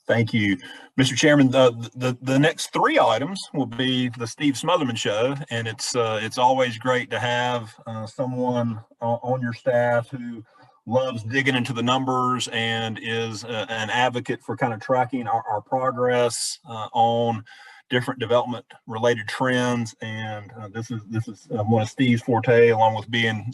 Thank you, Mr. Chairman. The next three items will be the Steve Smotherman Show, and it's always great to have someone on your staff who loves digging into the numbers and is an advocate for kind of tracking our progress on different development related trends. And this is one of Steve's forte, along with being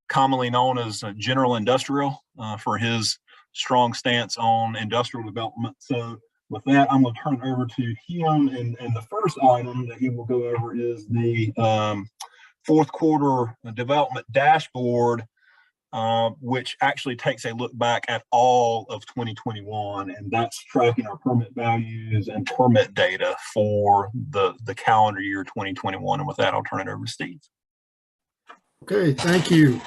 commonly known as General Industrial for his strong stance on industrial development. So with that, I'm going to turn it over to him. And the first item that he will go over is the fourth quarter development dashboard, which actually takes a look back at all of 2021, and that's tracking our permit values and permit data for the calendar year 2021. And with that, I'll turn it over to Steve. Okay, thank you.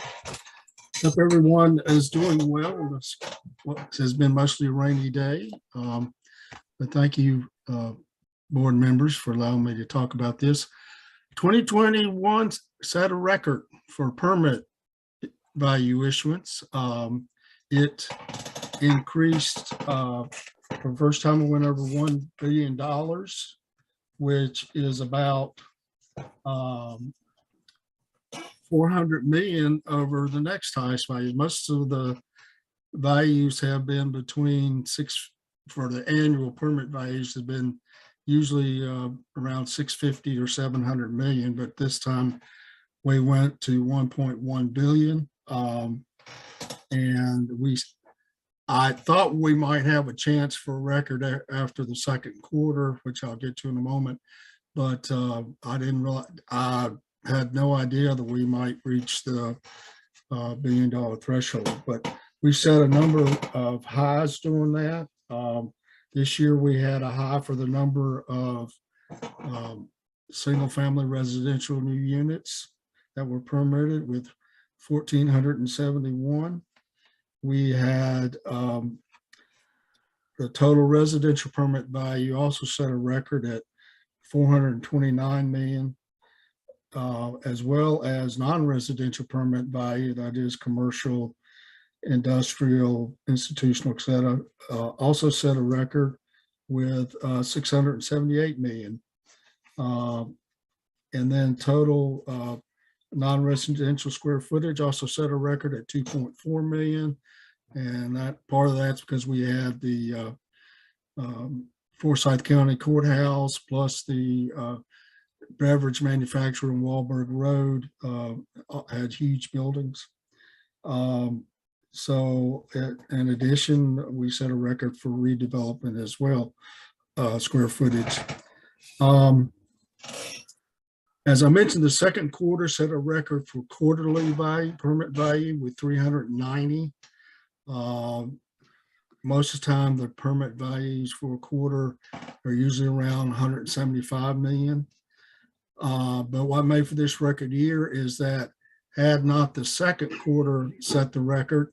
Hope everyone is doing well. This has been mostly a rainy day, but thank you, board members, for allowing me to talk about this. 2021 set a record for permit value issuance. It increased for the first time. We went over $1 billion, which is about 400 million over the next highest value. Most of the values have been between for the annual permit values have been usually around 650 or 700 million, but this time we went to 1.1 billion. And I thought we might have a chance for a record after the second quarter, which I'll get to in a moment, but I didn't realize, I had no idea that we might reach the $1 billion threshold, but we set a number of highs doing that. This year we had a high for the number of single family residential new units that were permitted with 1,471. We had the total residential permit value also set a record at 429 million, as well as non-residential permit value, that is commercial, industrial, institutional, etc., also set a record with 678 million. And then total Non-residential square footage also set a record at 2.4 million. And that part of that's because we had the Forsyth County Courthouse plus the beverage manufacturer in Wahlberg Road had huge buildings. So in addition, we set a record for redevelopment as well, square footage. As I mentioned, the second quarter set a record for quarterly value, permit value with 390. Most of the time, the permit values for a quarter are usually around 175 million. But what made for this record year is that had not the second quarter set the record,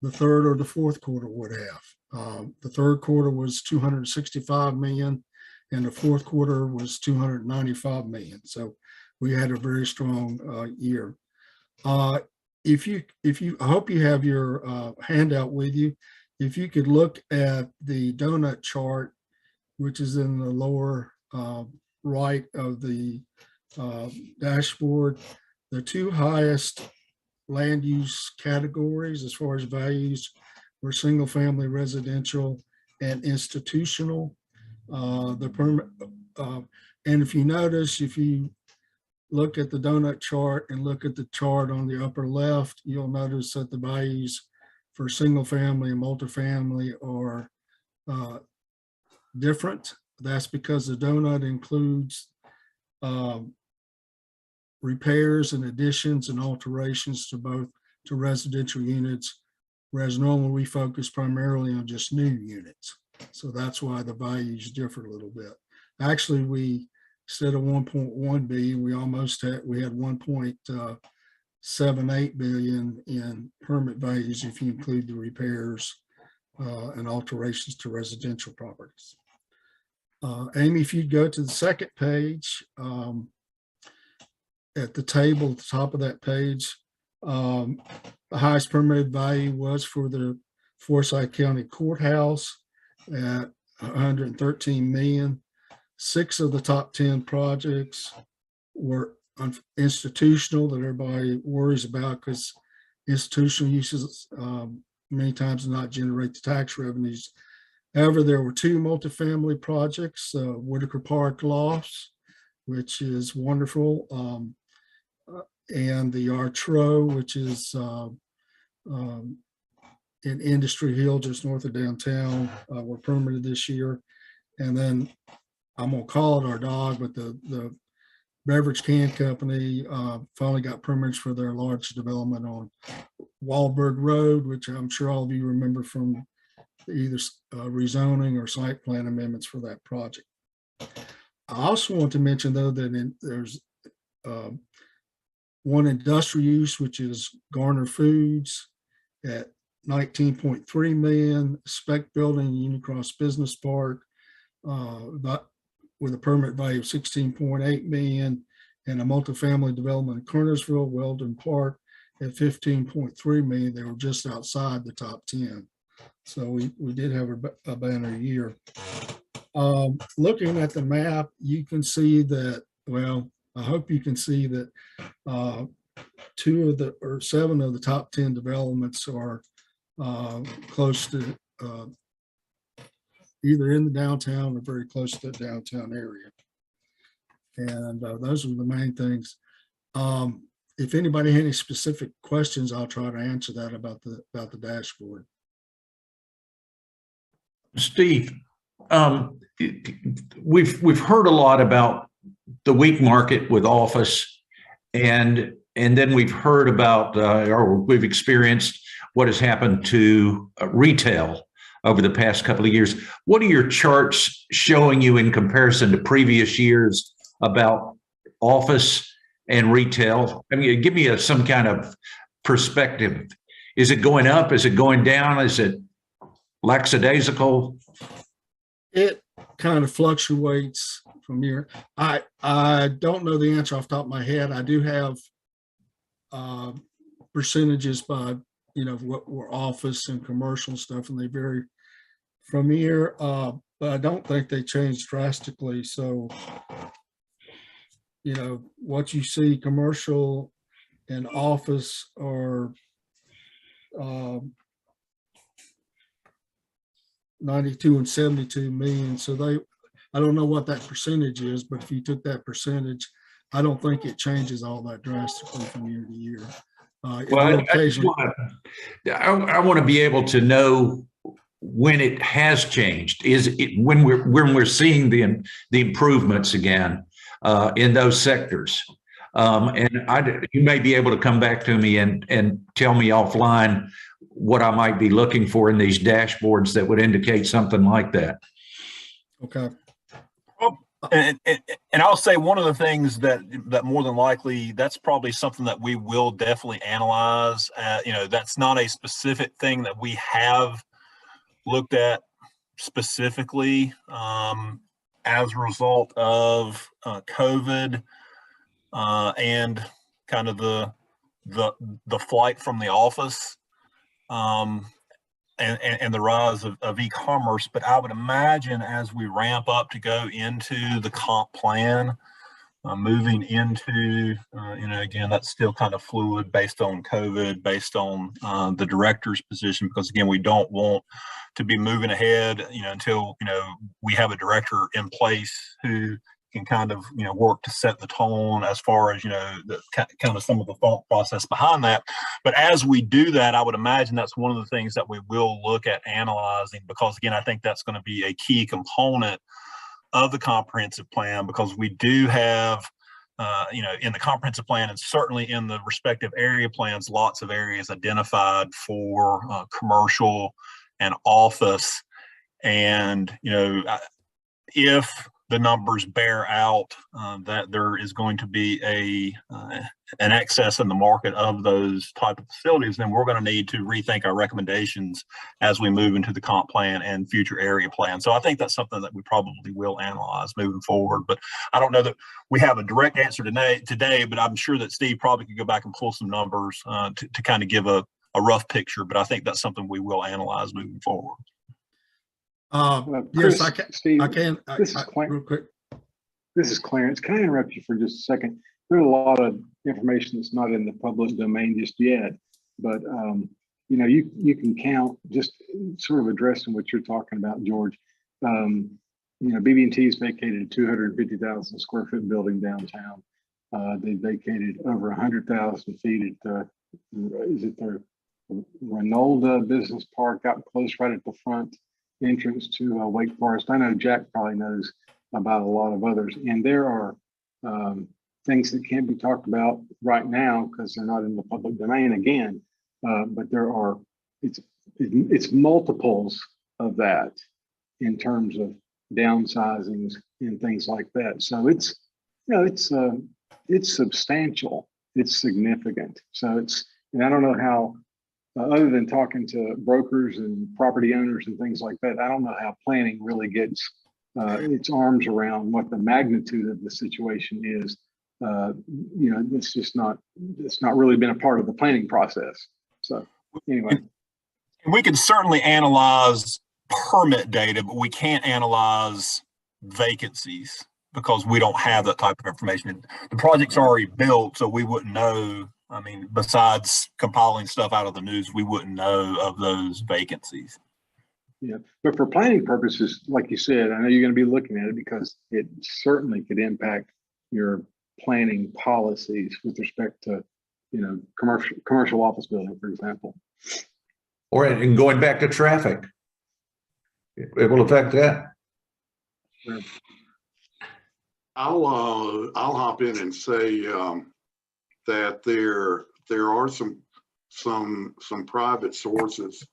the third or the fourth quarter would have. The third quarter was 265 million and the fourth quarter was 295 million. So we had a very strong year. I hope you have your handout with you. If you could look at the donut chart, which is in the lower right of the dashboard, the two highest land use categories as far as values were single family residential and institutional. The permit, and if you notice, if you look at the donut chart and look at the chart on the upper left, you'll notice that the values for single family and multifamily are different. That's because the donut includes repairs and additions and alterations to residential units, whereas normally we focus primarily on just new units. So that's why the values differ a little bit. Actually, we instead of 1.1 billion, we had 1.78 billion in permit values if you include the repairs and alterations to residential properties. Amy, if you'd go to the second page, at the table at the top of that page, the highest permitted value was for the Forsyth County Courthouse at 113 million. 6 of the top 10 projects were institutional that everybody worries about because institutional uses many times do not generate the tax revenues. However, there were 2 multifamily projects, Whitaker Park Lofts, which is wonderful, and the Artro, which is in Industry Hill, just north of downtown, were permitted this year. And then I'm gonna call it our dog, but the beverage can company finally got permits for their large development on Wahlberg Road, which I'm sure all of you remember from either rezoning or site plan amendments for that project. I also want to mention though that there's one industrial use, which is Garner Foods at 19.3 million, spec building, Unicross Business Park, with a permit value of 16.8 million, and a multifamily development in Kernersville, Weldon Park at 15.3 million. They were just outside the top 10. So we did have a banner year. Looking at the map, you can see that, well, I hope you can see that 7 of the top 10 developments are close to either in the downtown or very close to the downtown area. And those are the main things. If anybody had any specific questions, I'll try to answer that about the dashboard. Steve, we've heard a lot about the weak market with office, and then we've heard about or we've experienced what has happened to retail over the past couple of years. What are your charts showing you in comparison to previous years about office and retail? I mean, give me some kind of perspective. Is it going up? Is it going down? Is it lackadaisical? It kind of fluctuates from year. I don't know the answer off the top of my head. I do have percentages by what were office and commercial stuff, and they vary from year, but I don't think they changed drastically. So you know, what you see commercial and office are 92 and 72 million. So I don't know what that percentage is, but if you took that percentage, I don't think it changes all that drastically from year to year. It Well, will occasionally. I want to be able to know when it has changed. Is it when we're seeing the improvements again in those sectors? And you may be able to come back to me and tell me offline what I might be looking for in these dashboards that would indicate something like that. Okay. And I'll say one of the things that more than likely, that's probably something that we will definitely analyze. You know, that's not a specific thing that we have looked at specifically as a result of COVID and kind of the flight from the office and the rise of e-commerce. But I would imagine as we ramp up to go into the comp plan, moving into, you know, again, that's still kind of fluid based on COVID, based on the director's position, because again, we don't want to be moving ahead, you know, until, you know, we have a director in place who can kind of, you know, work to set the tone as far as, you know, the kind of some of the thought process behind that. But as we do that, I would imagine that's one of the things that we will look at analyzing, because again, I think that's going to be a key component of the comprehensive plan, because we do have, you know, in the comprehensive plan and certainly in the respective area plans, lots of areas identified for commercial and office. And, you know, if the numbers bear out that there is going to be an excess in the market of those type of facilities, then we're going to need to rethink our recommendations as we move into the comp plan and future area plan. So I think that's something that we probably will analyze moving forward. But I don't know that we have a direct answer today, but I'm sure that Steve probably could go back and pull some numbers to kind of give a rough picture. But I think that's something we will analyze moving forward. Chris, Yes, I can. Steve, I can. Real quick. This is Clarence. Can I interrupt you for just a second? There's a lot of information that's not in the public domain just yet, but you know, you can count, just sort of addressing what you're talking about, George. You know, BB&T's vacated a 250,000 square foot building downtown. They vacated over 100,000 feet at is it their Renolda Business Park out close right at the front entrance to Wake Forest. I know Jack probably knows about a lot of others, and there are things that can't be talked about right now because they're not in the public domain again, but there are, it's multiples of that in terms of downsizings and things like that. So it's, you know, it's substantial, it's significant. So it's, and I don't know how, other than talking to brokers and property owners and things like that, I don't know how planning really gets its arms around what the magnitude of the situation is. You know, it's not really been a part of the planning process. So anyway. We can certainly analyze permit data, but we can't analyze vacancies because we don't have that type of information. The project's already built, so we wouldn't know. I mean, besides compiling stuff out of the news, we wouldn't know of those vacancies. Yeah, but for planning purposes, like you said, I know you're going to be looking at it because it certainly could impact your planning policies with respect to, you know, commercial office building, for example. Or and going back to traffic, it will affect that. Sure. I'll hop in and say that there are some private sources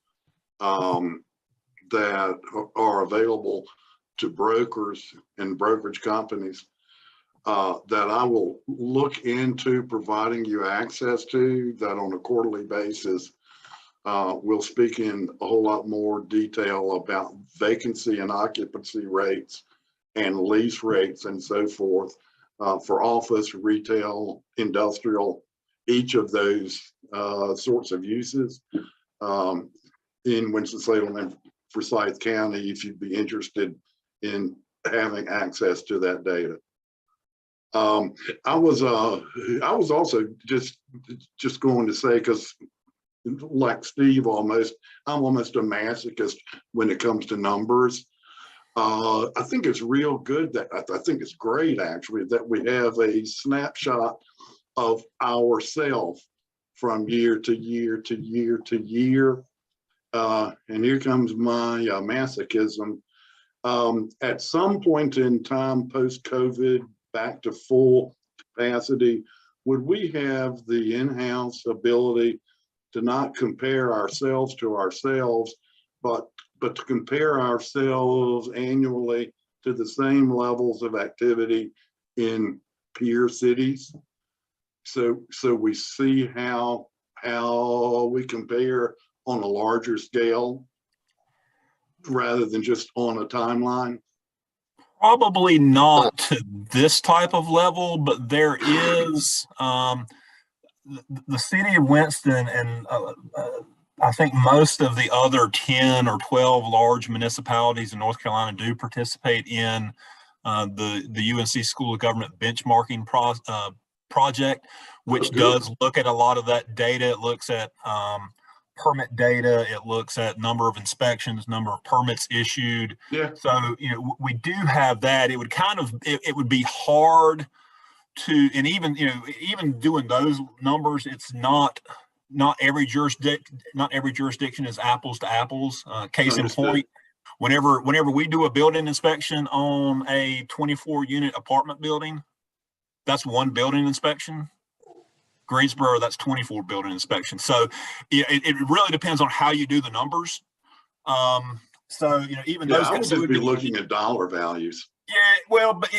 that are available to brokers and brokerage companies that I will look into providing you access to, that on a quarterly basis we'll speak in a whole lot more detail about vacancy and occupancy rates and lease rates and so forth for office, retail, industrial, each of those sorts of uses in Winston-Salem and Forsyth County, if you'd be interested in having access to that data. I was also just going to say, because like Steve, I'm almost a masochist when it comes to numbers. I think it's real good that I think it's great actually that we have a snapshot of ourselves from year to year to year to year. And here comes my masochism. At some point in time, post-COVID, back to full capacity, would we have the in-house ability to not compare ourselves to ourselves, but to compare ourselves annually to the same levels of activity in peer cities? So we see how we compare on a larger scale rather than just on a timeline. Probably not to this type of level, but there is the city of Winston and I think most of the other 10 or 12 large municipalities in North Carolina do participate in the UNC School of Government benchmarking project, which does look at a lot of that data. It looks at permit data. It looks at number of inspections, number of permits issued. Yeah. So, we do have that. It would it would be hard to, and even doing those numbers, it's not every jurisdiction is apples to apples. Case in point, whenever we do a building inspection on a 24-unit apartment building, that's one building inspection. Greensboro, that's 24 building inspections. So it really depends on how you do the numbers. So even those I would just be looking at dollar values. Yeah, well, but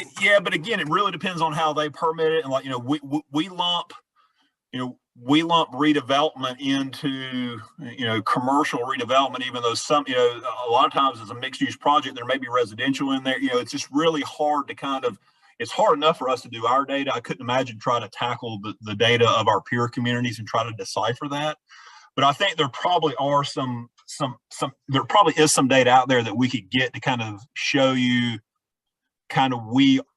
again, it really depends on how they permit it, and we lump redevelopment into commercial redevelopment, even though some a lot of times it's a mixed use project, there may be residential in there. It's just really hard to it's hard enough for us to do our data. I couldn't imagine trying to tackle the data of our peer communities and try to decipher that. But I think there probably are there probably is some data out there that we could get to kind of show you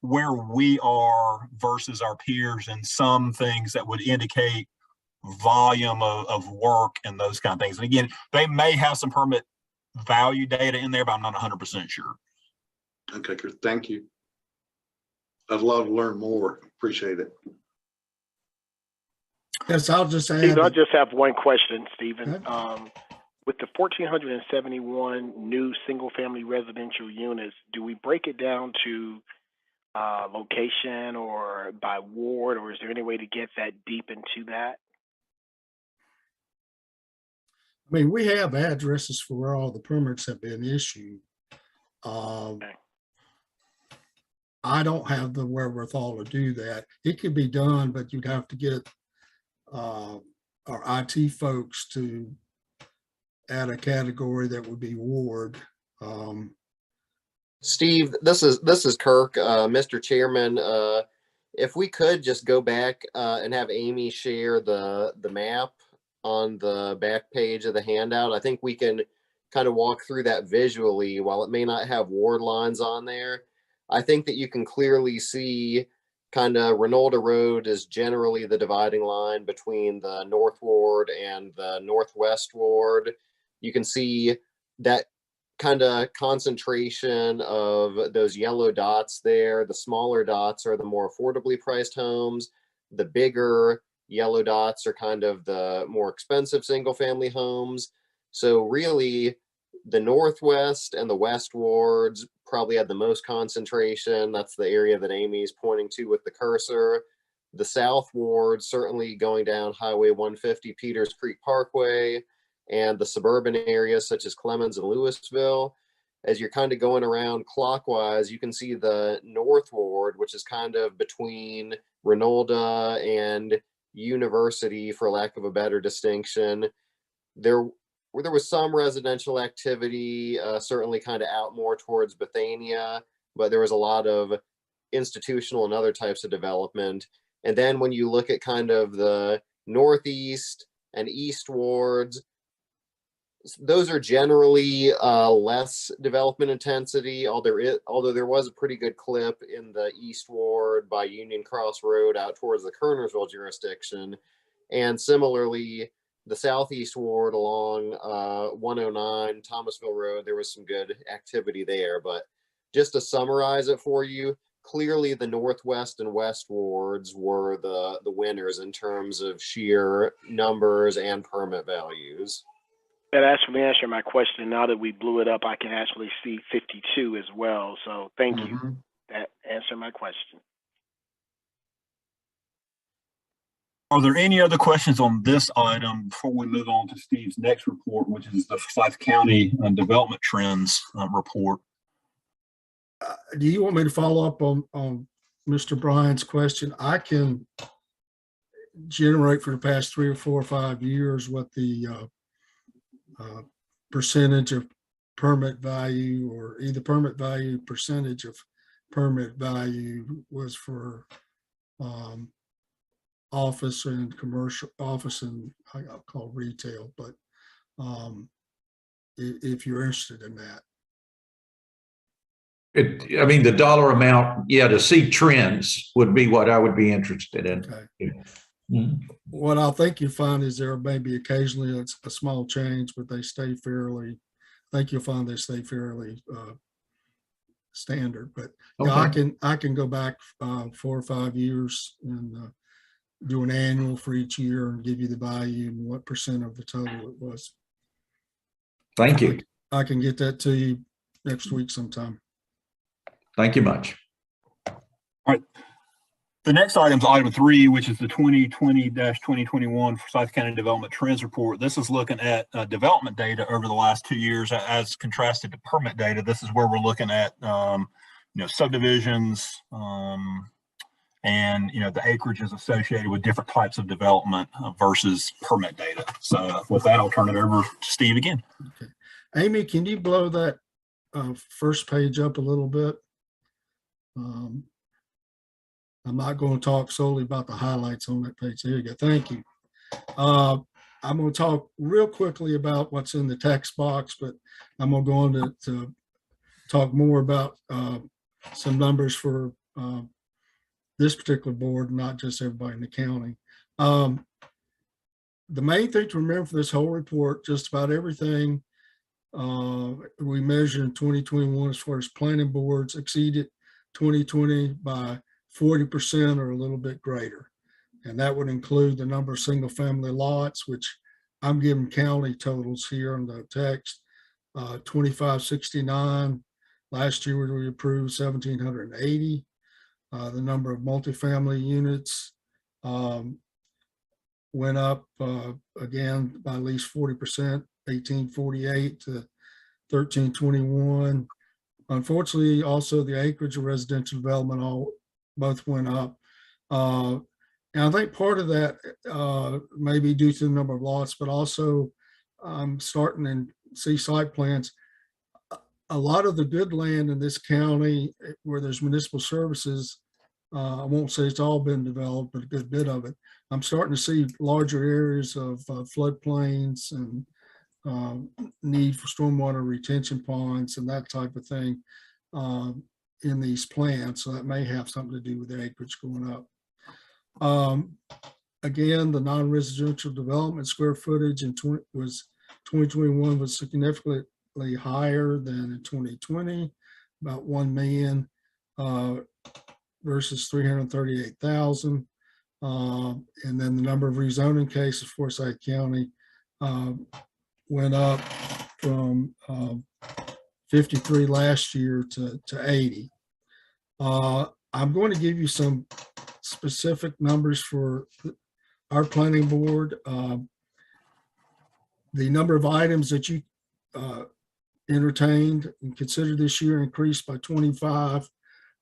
where we are versus our peers, and some things that would indicate volume of work and those kind of things. And again, they may have some permit value data in there, but I'm not 100% sure. Okay, good. Thank you. I'd love to learn more. Appreciate it. Yes, I'll just add. Stephen, I just have one question, Stephen. With the 1,471 new single-family residential units, do we break it down to location or by ward, or is there any way to get that deep into that? I mean, we have addresses for where all the permits have been issued. Okay. I don't have the wherewithal to do that. It could be done, but you'd have to get our IT folks to add a category that would be ward. Steve, this is Kirk, Mr. Chairman. If we could just go back and have Amy share the map on the back page of the handout, I think we can kind of walk through that visually. While it may not have ward lines on there, I think that you can clearly see kind of Renolda Road is generally the dividing line between the North Ward and the Northwest Ward. You can see that kind of concentration of those yellow dots there. The smaller dots are the more affordably priced homes. The bigger yellow dots are kind of the more expensive single family homes. So really the Northwest and the West wards probably had the most concentration. That's the area that Amy's pointing to with the cursor. The South ward, certainly going down Highway 150, Peters Creek Parkway, and the suburban areas such as Clemens and Louisville. As you're kind of going around clockwise, you can see the North Ward, which is kind of between Renolda and University, for lack of a better distinction. There was some residential activity, certainly kind of out more towards Bethania, but there was a lot of institutional and other types of development. And then when you look at kind of the Northeast and East wards, those are generally less development intensity, although there was a pretty good clip in the East Ward by Union Cross Road out towards the Kernersville jurisdiction. And similarly, the Southeast Ward along 109 Thomasville Road, there was some good activity there. But just to summarize it for you, clearly the Northwest and West wards were the winners in terms of sheer numbers and permit values. That actually answered my question. Now that we blew it up, I can actually see 52 as well. So thank you. That answered my question. Are there any other questions on this item before we move on to Steve's next report, which is the Forsyth County Development Trends report? Do you want me to follow up on Mr. Bryan's question? I can generate for the past 3 or 4 or 5 years what the percentage of permit value, or either permit value, percentage of permit value was for office and commercial, office and I'll call retail, but if you're interested in that. I mean, the dollar amount, yeah, to see trends would be what I would be interested in. Okay. What I think you find is there may be occasionally it's a small change, but they stay fairly, I think you'll find they stay fairly standard. But yeah, I can go back 4 or 5 years and do an annual for each year and give you the value and what percent of the total it was. Thank you. I can get that to you next week sometime. Thank you much. All right. The next item is item 3, which is the 2020-2021 Forsyth County Development Trends Report. This is looking at development data over the last 2 years as contrasted to permit data. This is where we're looking at, subdivisions and, the acreages associated with different types of development versus permit data. So with that, I'll turn it over to Steve again. Okay. Amy, can you blow that first page up a little bit? I'm not going to talk solely about the highlights on that page. There you go. Thank you. I'm going to talk real quickly about what's in the text box, but I'm going to go on to talk more about some numbers for this particular board, not just everybody in the county. The main thing to remember for this whole report, just about everything we measured in 2021 as far as planning boards exceeded 2020 by 40% or a little bit greater. And that would include the number of single family lots, which I'm giving county totals here in the text, 2569. Last year we approved 1,780. The number of multifamily units went up again by at least 40%, 1848 to 1321. Unfortunately, also the acreage of residential development both went up. And I think part of that may be due to the number of lots, but also starting to see site plans. A lot of the good land in this county where there's municipal services, I won't say it's all been developed, but a good bit of it. I'm starting to see larger areas of floodplains and need for stormwater retention ponds and that type of thing in these plans. So that may have something to do with the acreage going up. Again, the non-residential development square footage in 2021 was significantly higher than in 2020, about 1 million versus 338,000. And then the number of rezoning cases for Forsyth County went up from 53 last year to 80. I'm going to give you some specific numbers for our planning board. The number of items that you entertained and considered this year increased by 25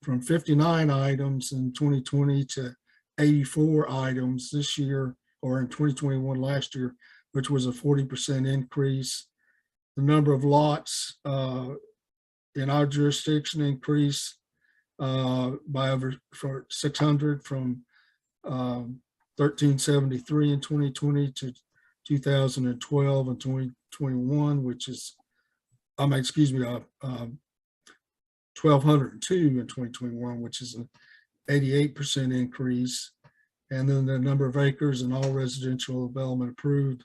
from 59 items in 2020 to 84 items this year, or in 2021 last year, which was a 40% increase. The number of lots in our jurisdiction increased by over 600 from 1373 in 2020 to 2012 and 2021, which is, excuse me, 1,202 in 2021, which is an 88% increase. And then the number of acres in all residential development approved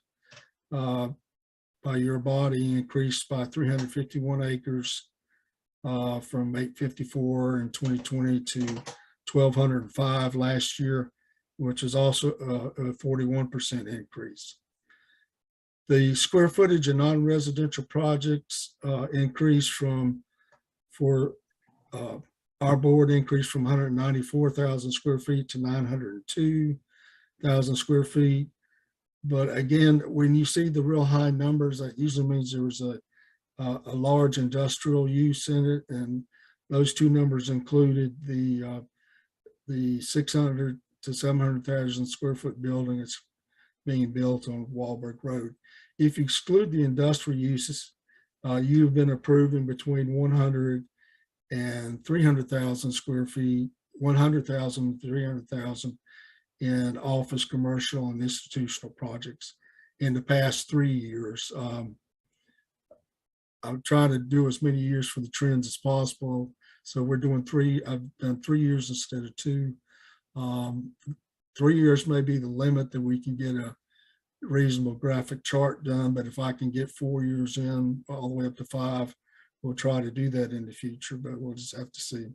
by your body increased by 351 acres from 854 in 2020 to 1,205 last year, which is also a 41% increase. The square footage of non-residential projects increased for our board increased from 194,000 square feet to 902,000 square feet. But again, when you see the real high numbers, that usually means there was a large industrial use in it, and those two numbers included the 600 to 700,000 square foot building that's being built on Wahlberg Road. If you exclude the industrial uses, you've been approving between 100 and 300,000 square feet, 100,000 to 300,000 in office, commercial, and institutional projects in the past 3 years. I'm trying to do as many years for the trends as possible. So we're doing I've done 3 years instead of 2. 3 years may be the limit that we can get a reasonable graphic chart done, but if I can get 4 years in all the way up to 5, we'll try to do that in the future, but we'll just have to see.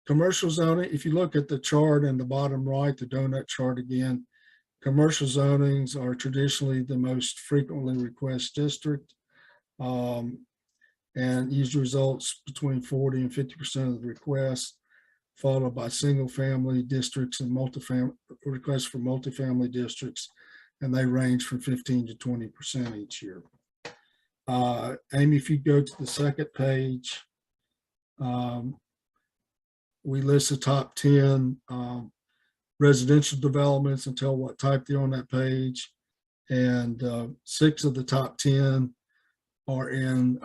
Commercial zoning, if you look at the chart in the bottom right, the donut chart again, commercial zonings are traditionally the most frequently requested district, and usually results between 40 and 50% of the requests, followed by single family districts and requests for multifamily districts, and they range from 15 to 20% each year. Amy, if you go to the second page, we list the top 10 residential developments and tell what type they're on that page. And 6 of the top 10 are in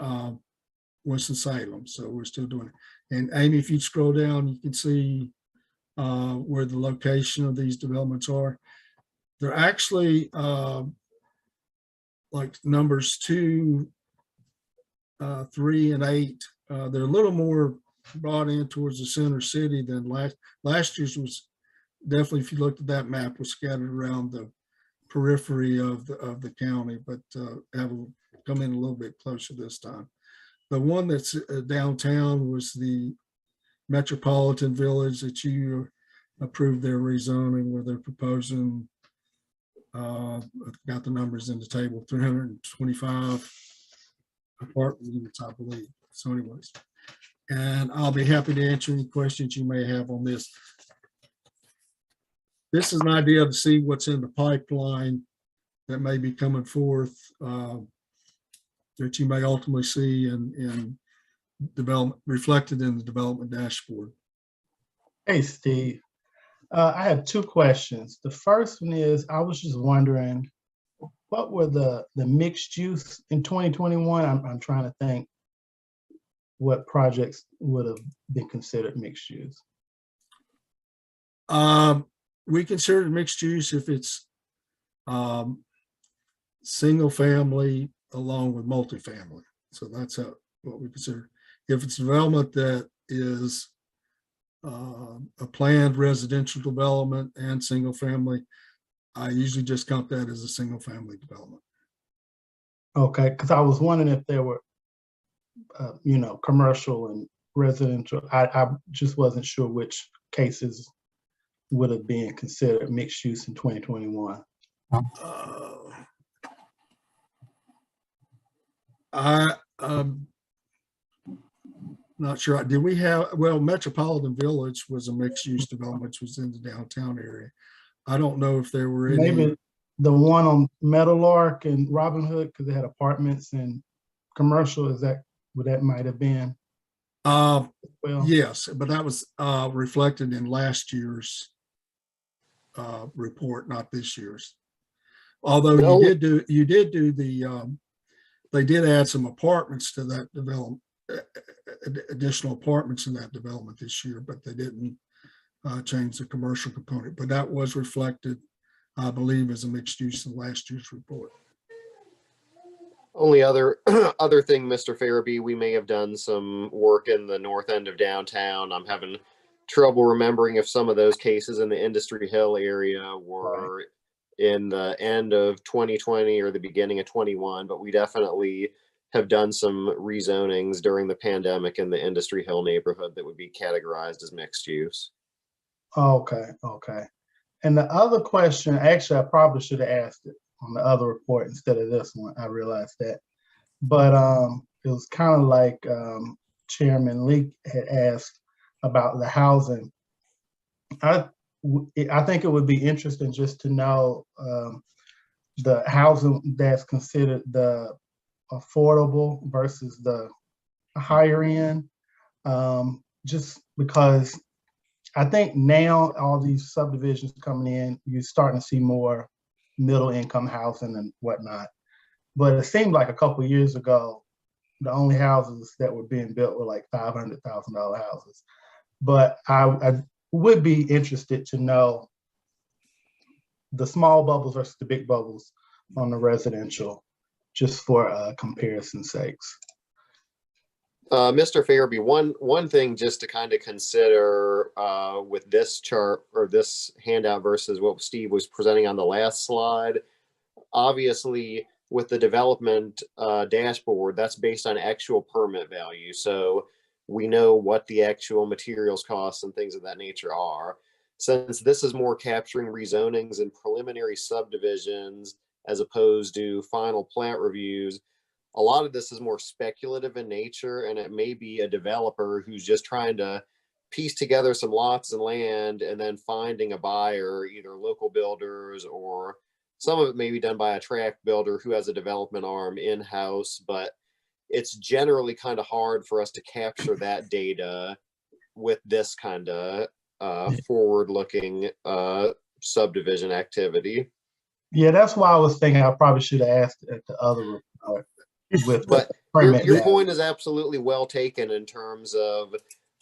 Winston-Salem. So we're still doing it. And Amy, if you scroll down, you can see where the location of these developments are. They're actually like numbers 2, 3, and 8. They're a little more brought in towards the center city than last year's was definitely, if you looked at that map, was scattered around the periphery of the county, but have come in a little bit closer this time. The one that's downtown was the Metropolitan Village that you approved their rezoning, where they're proposing, I've got the numbers in the table, 325 apartment units, I believe. So anyways, and I'll be happy to answer any questions you may have on this. This is an idea to see what's in the pipeline that may be coming forth, that you may ultimately see in development, reflected in the development dashboard. Hey, Steve. I have 2 questions. The first one is, I was just wondering, what were the mixed use in 2021? I'm trying to think what projects would have been considered mixed use. We consider it mixed use if it's single family along with multifamily. So that's what we consider. If it's development that is a planned residential development and single family, I usually just count that as a single family development. Okay, because I was wondering if there were, commercial and residential. I just wasn't sure which cases would have been considered mixed use in 2021. I'm not sure. Did we have, well, Metropolitan Village was a mixed use development, which was in the downtown area. I don't know if there were any. Maybe the one on Meadowlark and Robin Hood, because they had apartments and commercial. Is that what that might have been? Well, yes, but that was reflected in last year's report, not this year's. Although you did do the, they did add some apartments to that development, additional apartments in that development this year, but they didn't change the commercial component. But that was reflected I believe is a mixed use in last year's report. Only other other thing, Mr. Farabee, we may have done some work in the north end of downtown. I'm having trouble remembering if some of those cases in the Industry Hill area were in the end of 2020 or the beginning of 21, but we definitely have done some rezonings during the pandemic in the Industry Hill neighborhood that would be categorized as mixed use. Okay, okay. And the other question, actually, I probably should have asked it on the other report instead of this one. I realized that. But it was kind of like Chairman Lee had asked about the housing. I think it would be interesting just to know the housing that's considered the affordable versus the higher end, just because I think now all these subdivisions coming in, you're starting to see more middle income housing and whatnot. But it seemed like a couple of years ago, the only houses that were being built were like $500,000 houses. But I would be interested to know the small bubbles versus the big bubbles on the residential, just for comparison sakes. Mr. Farabee, one thing just to kind of consider with this chart or this handout versus what Steve was presenting on the last slide, obviously with the development dashboard, that's based on actual permit value. So we know what the actual materials costs and things of that nature are. Since this is more capturing rezonings and preliminary subdivisions as opposed to final plat reviews, a lot of this is more speculative in nature, and it may be a developer who's just trying to piece together some lots and land and then finding a buyer, either local builders or some of it may be done by a tract builder who has a development arm in-house, but it's generally kind of hard for us to capture that data with this kind of forward-looking subdivision activity. Yeah, that's why I was thinking I probably should have asked at the other report. But your point is absolutely well taken in terms of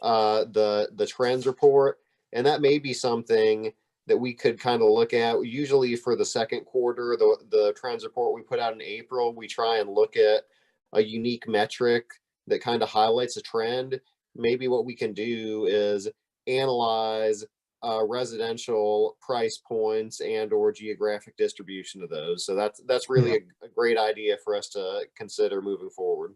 the trends report, and that may be something that we could kind of look at. Usually for the second quarter, the trends report we put out in April, we try and look at a unique metric that kind of highlights a trend. Maybe what we can do is analyze residential price points and or geographic distribution of those. So that's really a great idea for us to consider moving forward.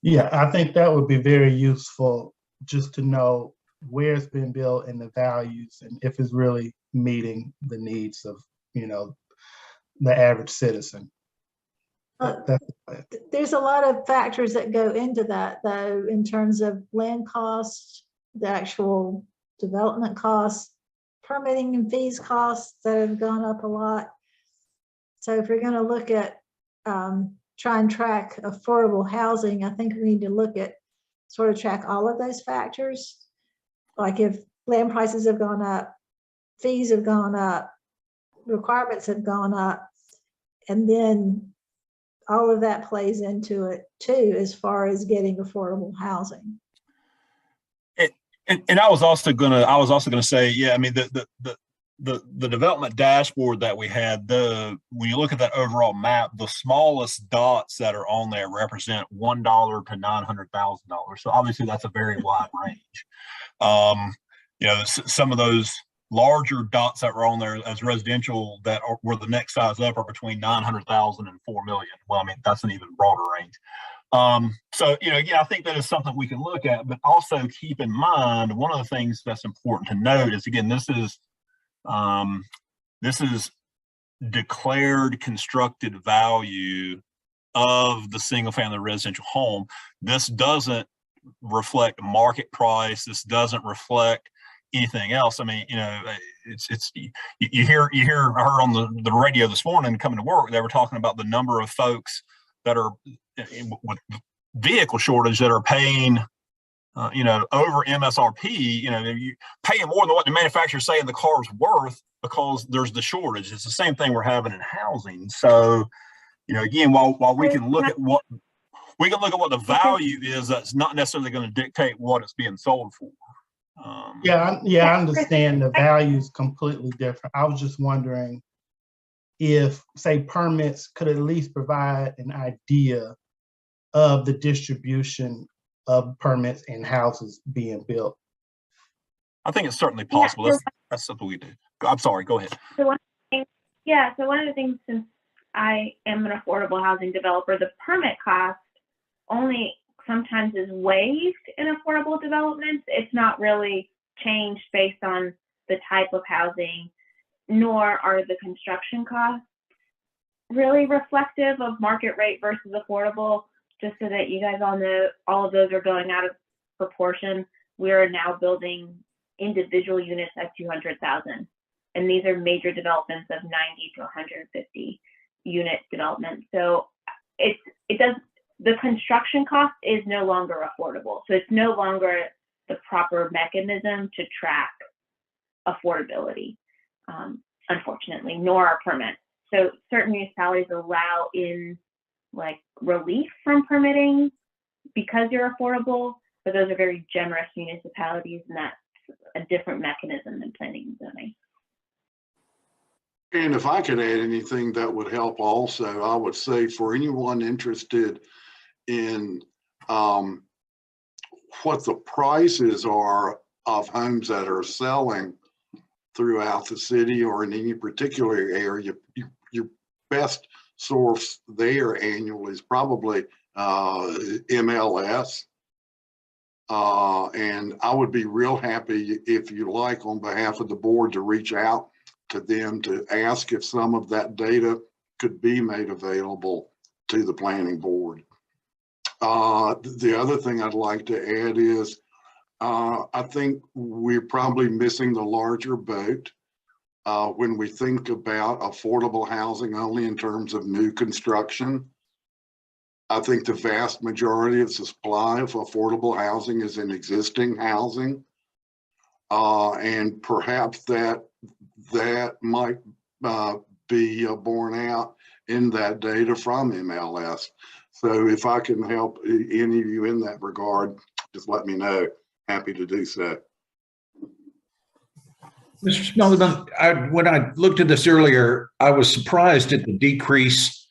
Yeah, I think that would be very useful just to know where it's been built and the values and if it's really meeting the needs of, the average citizen. There's a lot of factors that go into that, though, in terms of land costs, the actual development costs, permitting and fees costs that have gone up a lot. So if you're going to look at try and track affordable housing, I think we need to look at sort of track all of those factors. Like if land prices have gone up, fees have gone up, requirements have gone up, and then all of that plays into it too, as far as getting affordable housing. And I was also gonna say, yeah, I mean the development dashboard that we had, when you look at that overall map, the smallest dots that are on there represent $1 to $900,000. So obviously that's a very wide range. Some of those larger dots that were on there as residential were the next size up are between 900,000 and 4 million. Well, I mean, that's an even broader range. I think that is something we can look at, but also keep in mind, one of the things that's important to note is, again, this is declared constructed value of the single family residential home. This doesn't reflect market price. This doesn't reflect anything else. I mean, you hear I heard on the radio this morning coming to work, they were talking about the number of folks that are with vehicle shortage that are paying over MSRP, you paying more than what the manufacturer's saying the car's worth because there's the shortage. It's the same thing we're having in housing. So, again, while we can look at what the value is, that's not necessarily going to dictate what it's being sold for. I understand the value is completely different. I was just wondering if, say, permits could at least provide an idea of the distribution of permits and houses being built. I think it's certainly possible. That's something we do. I'm sorry, go ahead. So one of the things, since I am an affordable housing developer, the permit cost only sometimes is waived in affordable developments. It's not really changed based on the type of housing, nor are the construction costs really reflective of market rate versus affordable. Just so that you guys all know, all of those are going out of proportion. We are now building individual units at 200,000, and these are major developments of 90 to 150 unit developments. So the construction cost is no longer affordable. So it's no longer the proper mechanism to track affordability, unfortunately, nor are permits. So certain municipalities allow in like relief from permitting because you're affordable, but those are very generous municipalities, and that's a different mechanism than planning and zoning. And if I could add anything that would help also, I would say for anyone interested in what the prices are of homes that are selling throughout the city or in any particular area, your best source there annually is probably MLS. And I would be real happy if you like, on behalf of the board, to reach out to them to ask if some of that data could be made available to the planning board. The other thing I'd like to add is I think we're probably missing the larger boat when we think about affordable housing only in terms of new construction. I think the vast majority of the supply of affordable housing is in existing housing. And perhaps that might be borne out in that data from MLS. So if I can help any of you in that regard, just let me know. Happy to do so. Mr. Smithman, when I looked at this earlier, I was surprised at the decrease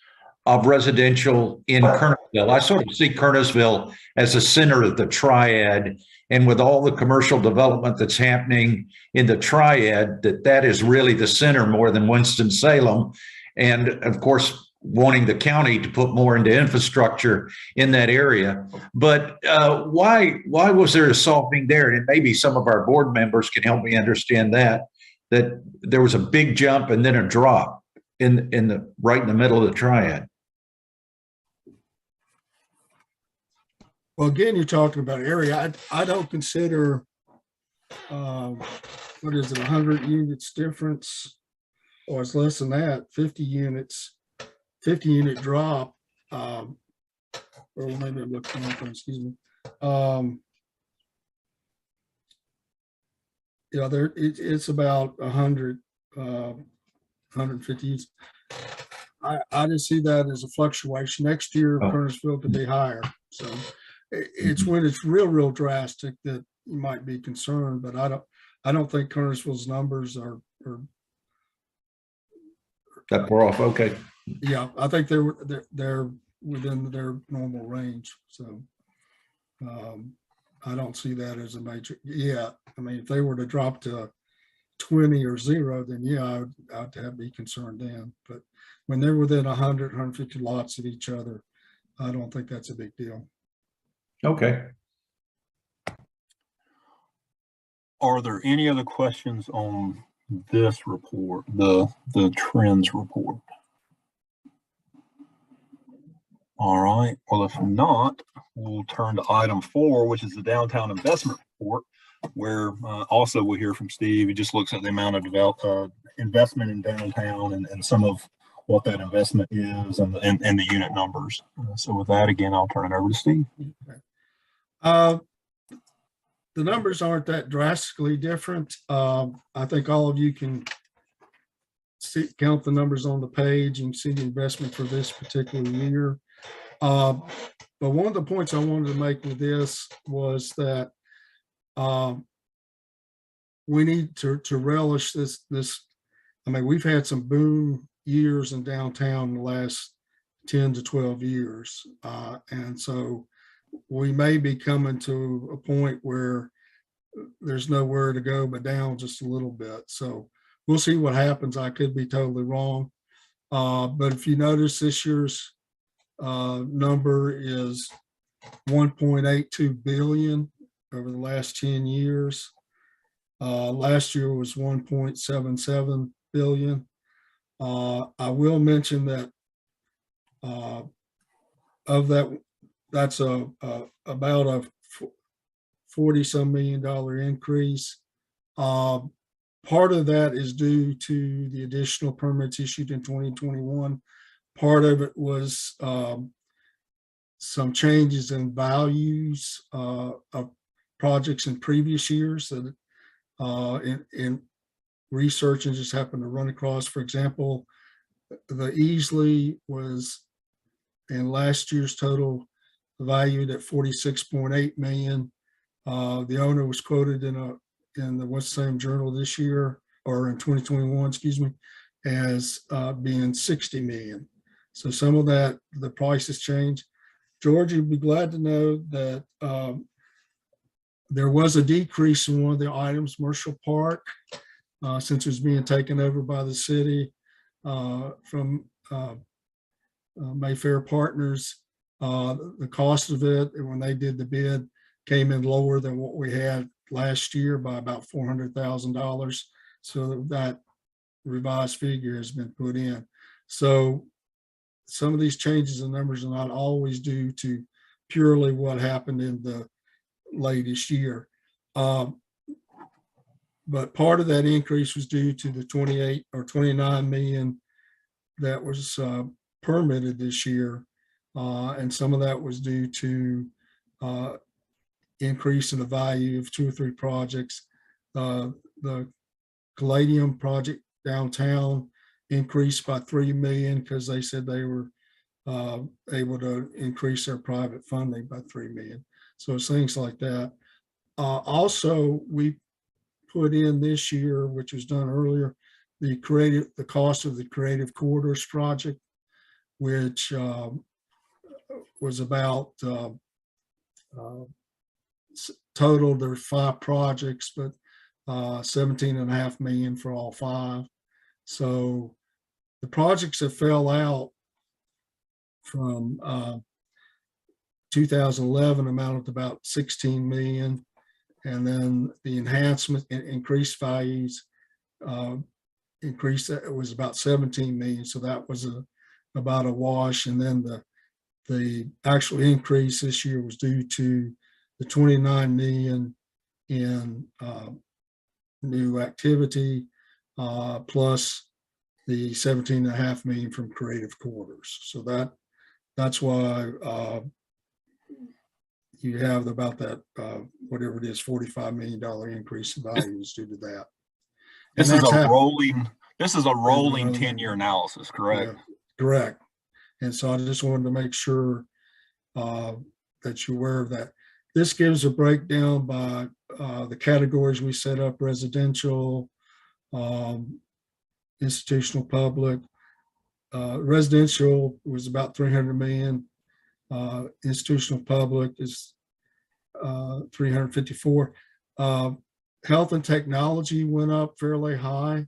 of residential in Kernersville. I sort of see Kernersville as a center of the triad, and with all the commercial development that's happening in the triad, that is really the center more than Winston-Salem. And of course, wanting the county to put more into infrastructure in that area. But why was there a softening there? And maybe some of our board members can help me understand that there was a big jump and then a drop right in the middle of the triad. Well, again, you're talking about area. I don't consider, what is it, 100 units difference, or it's less than that, 50 units, 50 unit drop, or maybe I'm looking at it, excuse me. Yeah, it's about 100, 150 units. I just see that as a fluctuation. Next year, Kernersville could be higher. So it's when it's real drastic that you might be concerned, but I don't think Kernersville's numbers are that far off. Okay. Yeah, I think they're within their normal range. So I don't see that as a major. Yeah, I mean, if they were to drop to 20 or 0, then yeah, I'd have to be concerned then. But when they're within 100, 150 lots of each other, I don't think that's a big deal. Okay. Are there any other questions on this report, the trends report? All right, well, if not, we'll turn to item 4, which is the downtown investment report, where also we'll hear from Steve. He just looks at the amount of investment in downtown and some of what that investment is and the unit numbers. So with that, again, I'll turn it over to Steve. Okay. The numbers aren't that drastically different. I think all of you can count the numbers on the page and see the investment for this particular year. But one of the points I wanted to make with this was that we need to relish this. I mean, we've had some boom years in downtown in the last 10 to 12 years. And so we may be coming to a point where there's nowhere to go but down just a little bit. So we'll see what happens. I could be totally wrong. But if you notice, this year's number is 1.82 billion over the last 10 years. Last year was 1.77 billion. I will mention that of that, that's about a $40-some million increase. Part of that is due to the additional permits issued in 2021. Part of it was some changes in values of projects in previous years that in research and just happened to run across. For example, the Easley was in last year's total valued at 46.8 million. The owner was quoted in the Winston-Salem Journal this year, or in 2021, excuse me, as being 60 million. So some of that, the price has changed. George, you'd be glad to know that there was a decrease in one of the items, Marshall Park, since it was being taken over by the city from Mayfair Partners. The cost of it, when they did the bid, came in lower than what we had last year by about $400,000. So that revised figure has been put in. So some of these changes in numbers are not always due to purely what happened in the latest year. But part of that increase was due to the 28 or 29 million that was permitted this year. And some of that was due to increase in the value of 2 or 3 projects. The Caladium project downtown increased by 3 million because they said they were able to increase their private funding by 3 million. So it's things like that. Also, we put in this year, which was done earlier, the cost of the Creative Corridors project, which was about total, there were 5 projects, but 17.5 million for all 5. So the projects that fell out from 2011 amounted to about 16 million. And then the enhancement and increased values increased, it was about 17 million. So that was about a wash. And then the actual increase this year was due to the 29 million in new activity, plus the 17.5 million from Creative Corridors. So that's why you have about that, whatever it is, $45 million increase in values due to that. This is a rolling 10-year analysis, correct? Yeah, correct. And so I just wanted to make sure that you're aware of that. This gives a breakdown by the categories we set up: residential, institutional, public. Residential was about 300 million. Institutional public is 354. Health and technology went up fairly high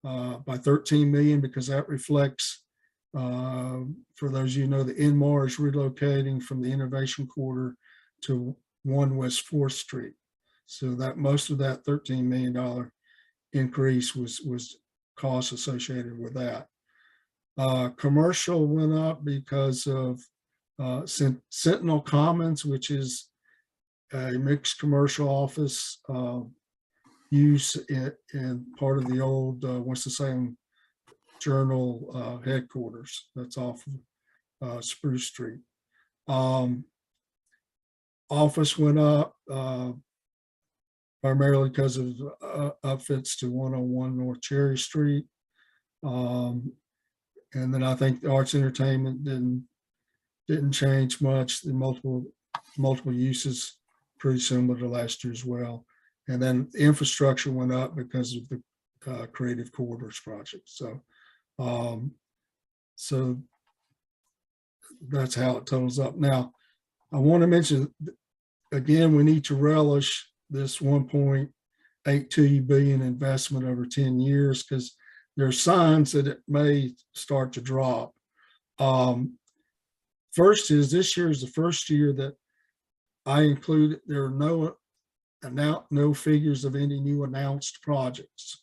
by 13 million because that reflects, for those you know, the Inmar is relocating from the Innovation Quarter to 1 West 4th Street. So that most of that $13 million increase was costs associated with that. Commercial went up because of Sentinel Commons, which is a mixed commercial office use in part of the old Winston-Salem Journal headquarters. That's off of Spruce Street. Office went up primarily because of upfits to 101 North Cherry Street. And then I think the arts entertainment didn't change much. The multiple uses pretty similar to last year as well. And then the infrastructure went up because of the Creative Corridors project. So So that's how it totals up. Now, I want to mention, again, we need to relish this 1.82 billion investment over 10 years because there are signs that it may start to drop. First is this year is the first year that I included, there are no figures of any new announced projects.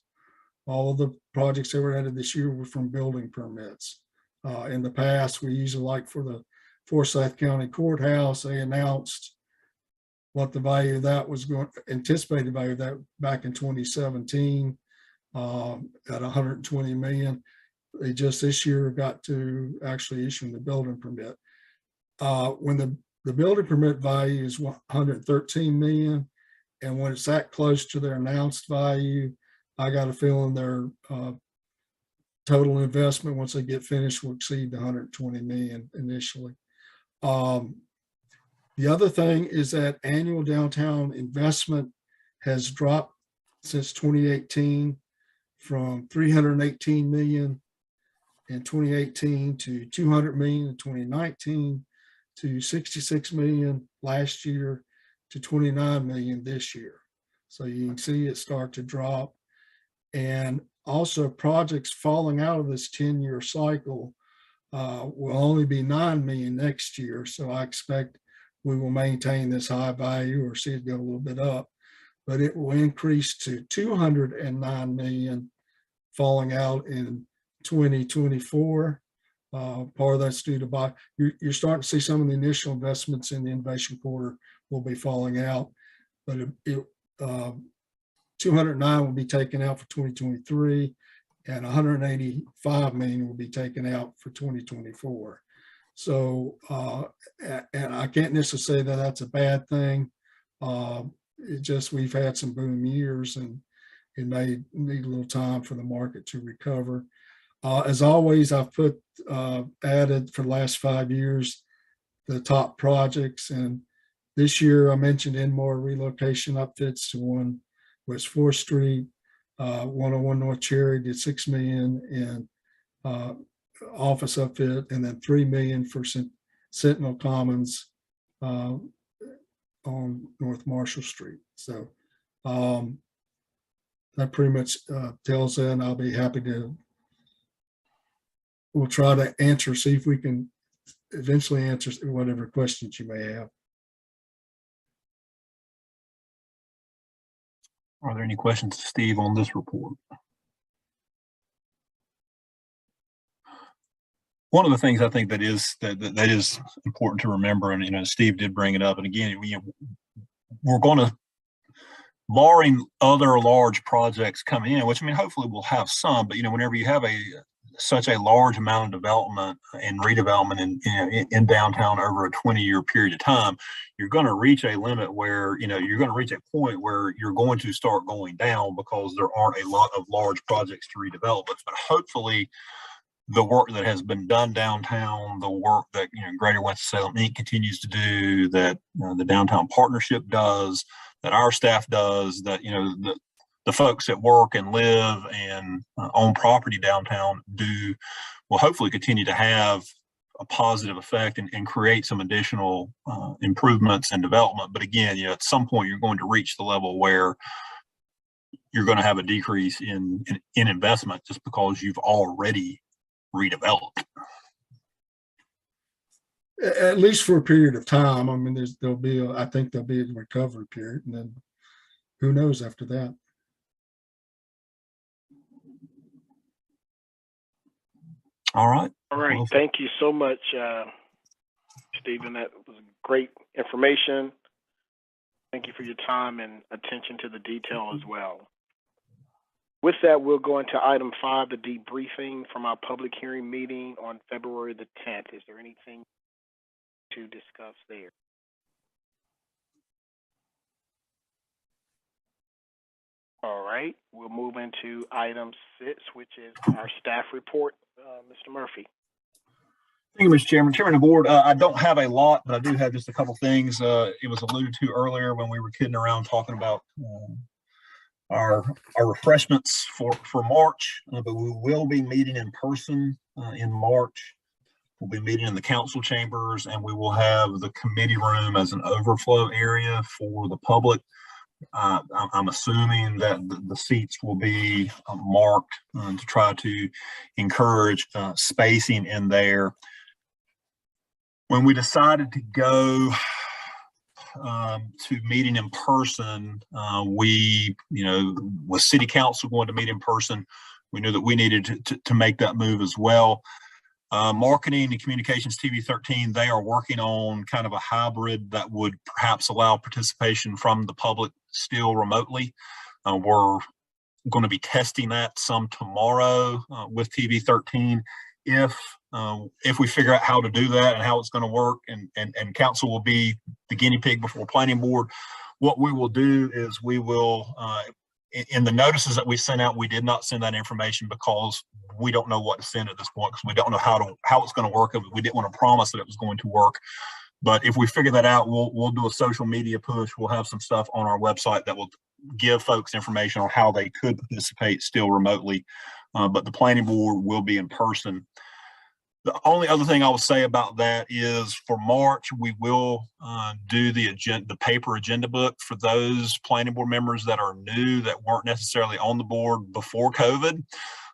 All the projects that were added this year were from building permits. In the past, we usually, like for the Forsyth County Courthouse, they announced what the value of that was going, anticipated value of that back in 2017 at 120 million. They just this year got to actually issuing the building permit. When the building permit value is 113 million, and when it's that close to their announced value, I got a feeling their total investment once they get finished will exceed the 120 million initially. The other thing is that annual downtown investment has dropped since 2018 from 318 million in 2018 to 200 million in 2019 to 66 million last year to 29 million this year. So you can see it start to drop. And also projects falling out of this 10-year cycle will only be 9 million next year. So I expect we will maintain this high value or see it go a little bit up, but it will increase to 209 million falling out in 2024. Part of that's due to you're starting to see some of the initial investments in the innovation quarter will be falling out, but 209 will be taken out for 2023 and 185 million will be taken out for 2024. So, and I can't necessarily say that that's a bad thing. It just, we've had some boom years and it may need a little time for the market to recover. As always, I've added for the last 5 years, the top projects. And this year I mentioned Enmore relocation upfits to 1 West 4th Street, 101 North Cherry did 6 million in office upfit, and then 3 million for Sentinel Commons on North Marshall Street. So that pretty much tells it, and I'll be happy to, we'll try to answer, see if we can eventually answer whatever questions you may have. Are there any questions, Steve, on this report? One of the things I think that is important to remember, and Steve did bring it up, and again, we're going to, barring other large projects coming in, which hopefully we'll have some, but whenever you have such a large amount of development and redevelopment in downtown over a 20-year period of time, you're going to reach a limit where you're going to reach a point where you're going to start going down because there aren't a lot of large projects to redevelop. But hopefully, the work that has been done downtown, the work that Greater Winston-Salem Inc. continues to do, that the Downtown Partnership does, that our staff does, that the folks that work and live and own property downtown do, will hopefully continue to have a positive effect and create some additional improvements and development. But again, at some point you're going to reach the level where you're going to have a decrease in investment just because you've already redeveloped. At least for a period of time. I think there'll be a recovery period, and then who knows after that. All right. Well, thank you so much, Stephen. That was great information. Thank you for your time and attention to the detail as well. With that, we'll go into item 5, the debriefing from our public hearing meeting on February the 10th. Is there anything to discuss there? All right, we'll move into item 6, which is our staff report. Mr. Murphy. Thank you, Mr. Chairman. Chairman of the board, I don't have a lot, but I do have just a couple things. It was alluded to earlier when we were kidding around talking about our refreshments for March, but we will be meeting in person in March. We'll be meeting in the council chambers, and we will have the committee room as an overflow area for the public. I'm assuming that the seats will be marked to try to encourage spacing in there. When we decided to go to meeting in person, we, with city council going to meet in person, we knew that we needed to make that move as well. Marketing and Communications TV 13, they are working on kind of a hybrid that would perhaps allow participation from the public still remotely. We're going to be testing that some tomorrow with TV 13. If we figure out how to do that and how it's going to work, and council will be the guinea pig before planning board, what we will do is we will, in the notices that we sent out, we did not send that information because we don't know what to send at this point, because we don't know how it's going to work. We didn't want to promise that it was going to work. But if we figure that out, we'll do a social media push. We'll have some stuff on our website that will give folks information on how they could participate still remotely. But the planning board will be in person. The only other thing I will say about that is for March, we will do the paper agenda book for those planning board members that are new, that weren't necessarily on the board before COVID.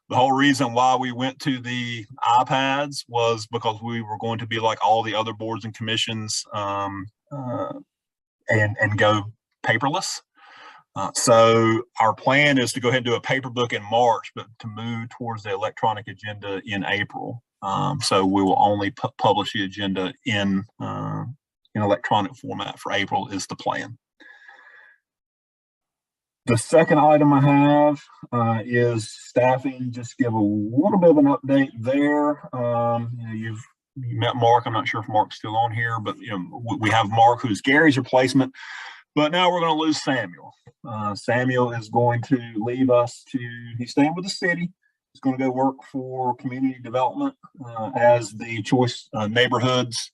The whole reason why we went to the iPads was because we were going to be like all the other boards and commissions and go paperless. So our plan is to go ahead and do a paper book in March, but to move towards the electronic agenda in April. So we will only publish the agenda in electronic format for April is the plan. The second item I have is staffing. Just give a little bit of an update there. You met Mark. I'm not sure if Mark's still on here, but we have Mark, who's Gary's replacement. But now we're going to lose Samuel. Samuel is going to leave us he's staying with the city. He's going to go work for community development as the Choice Neighborhoods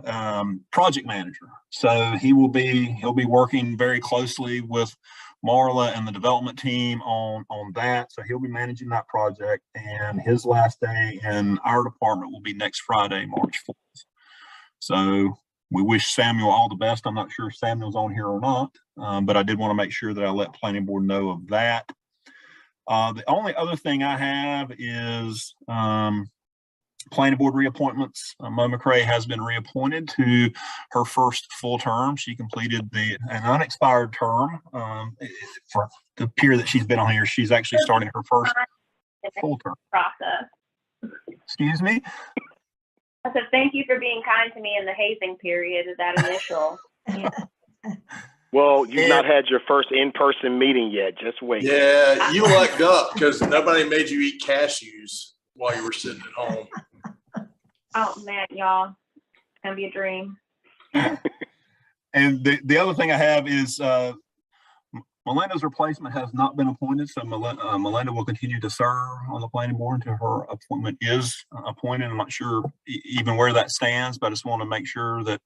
project manager. So he'll be working very closely with Marla and the development team on that. So he'll be managing that project, and his last day in our department will be next Friday, March 4th. So we wish Samuel all the best. I'm not sure if Samuel's on here or not, but I did want to make sure that I let planning board know of that. The only other thing I have is planning board reappointments. Mo McRae has been reappointed to her first full term. She completed an unexpired term for the period that she's been on here. She's actually starting her first full term. Process. Excuse me? I said, thank you for being kind to me in the hazing period of that initial. Well, you've not had your first in-person meeting yet. Just wait. Yeah, you lucked up because nobody made you eat cashews while you were sitting at home. Oh, man, y'all. It's going to be a dream. And the other thing I have is Melinda's replacement has not been appointed. So Melinda will continue to serve on the planning board until her appointment is appointed. I'm not sure even where that stands, but I just want to make sure that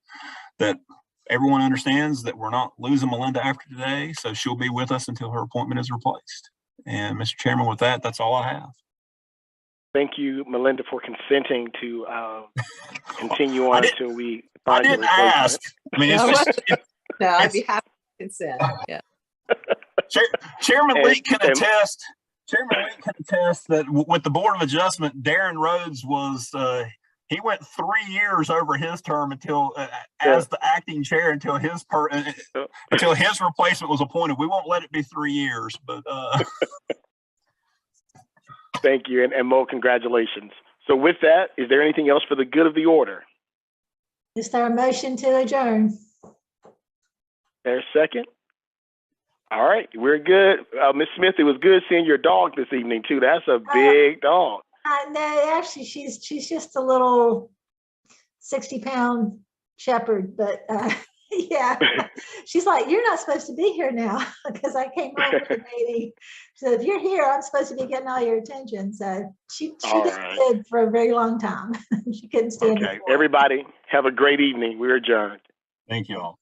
everyone understands that we're not losing Melinda after today. So she'll be with us until her appointment is replaced. And Mr. Chairman, with that, that's all I have. Thank you, Melinda, for consenting to continue on until we find I didn't ask. I mean, no, I'd be happy to consent. Yeah. Chairman Lee can attest. Chairman Lee can attest that with the Board of Adjustment, Darren Rhodes was he went 3 years over his term until as the acting chair until his replacement was appointed. We won't let it be 3 years, but. Thank you, and Mo, congratulations. So with that, is there anything else for the good of the order? Is there a motion to adjourn? There's a second. All right, we're good. Ms. Smith, it was good seeing your dog this evening too. That's a big dog. No, actually, she's just a little 60-pound shepherd, but yeah, she's like, you're not supposed to be here now because I came home with a baby. So if you're here, I'm supposed to be getting all your attention. So she did for a very long time. She couldn't stand it. Okay, everybody have a great evening. We're adjourned. Thank you all.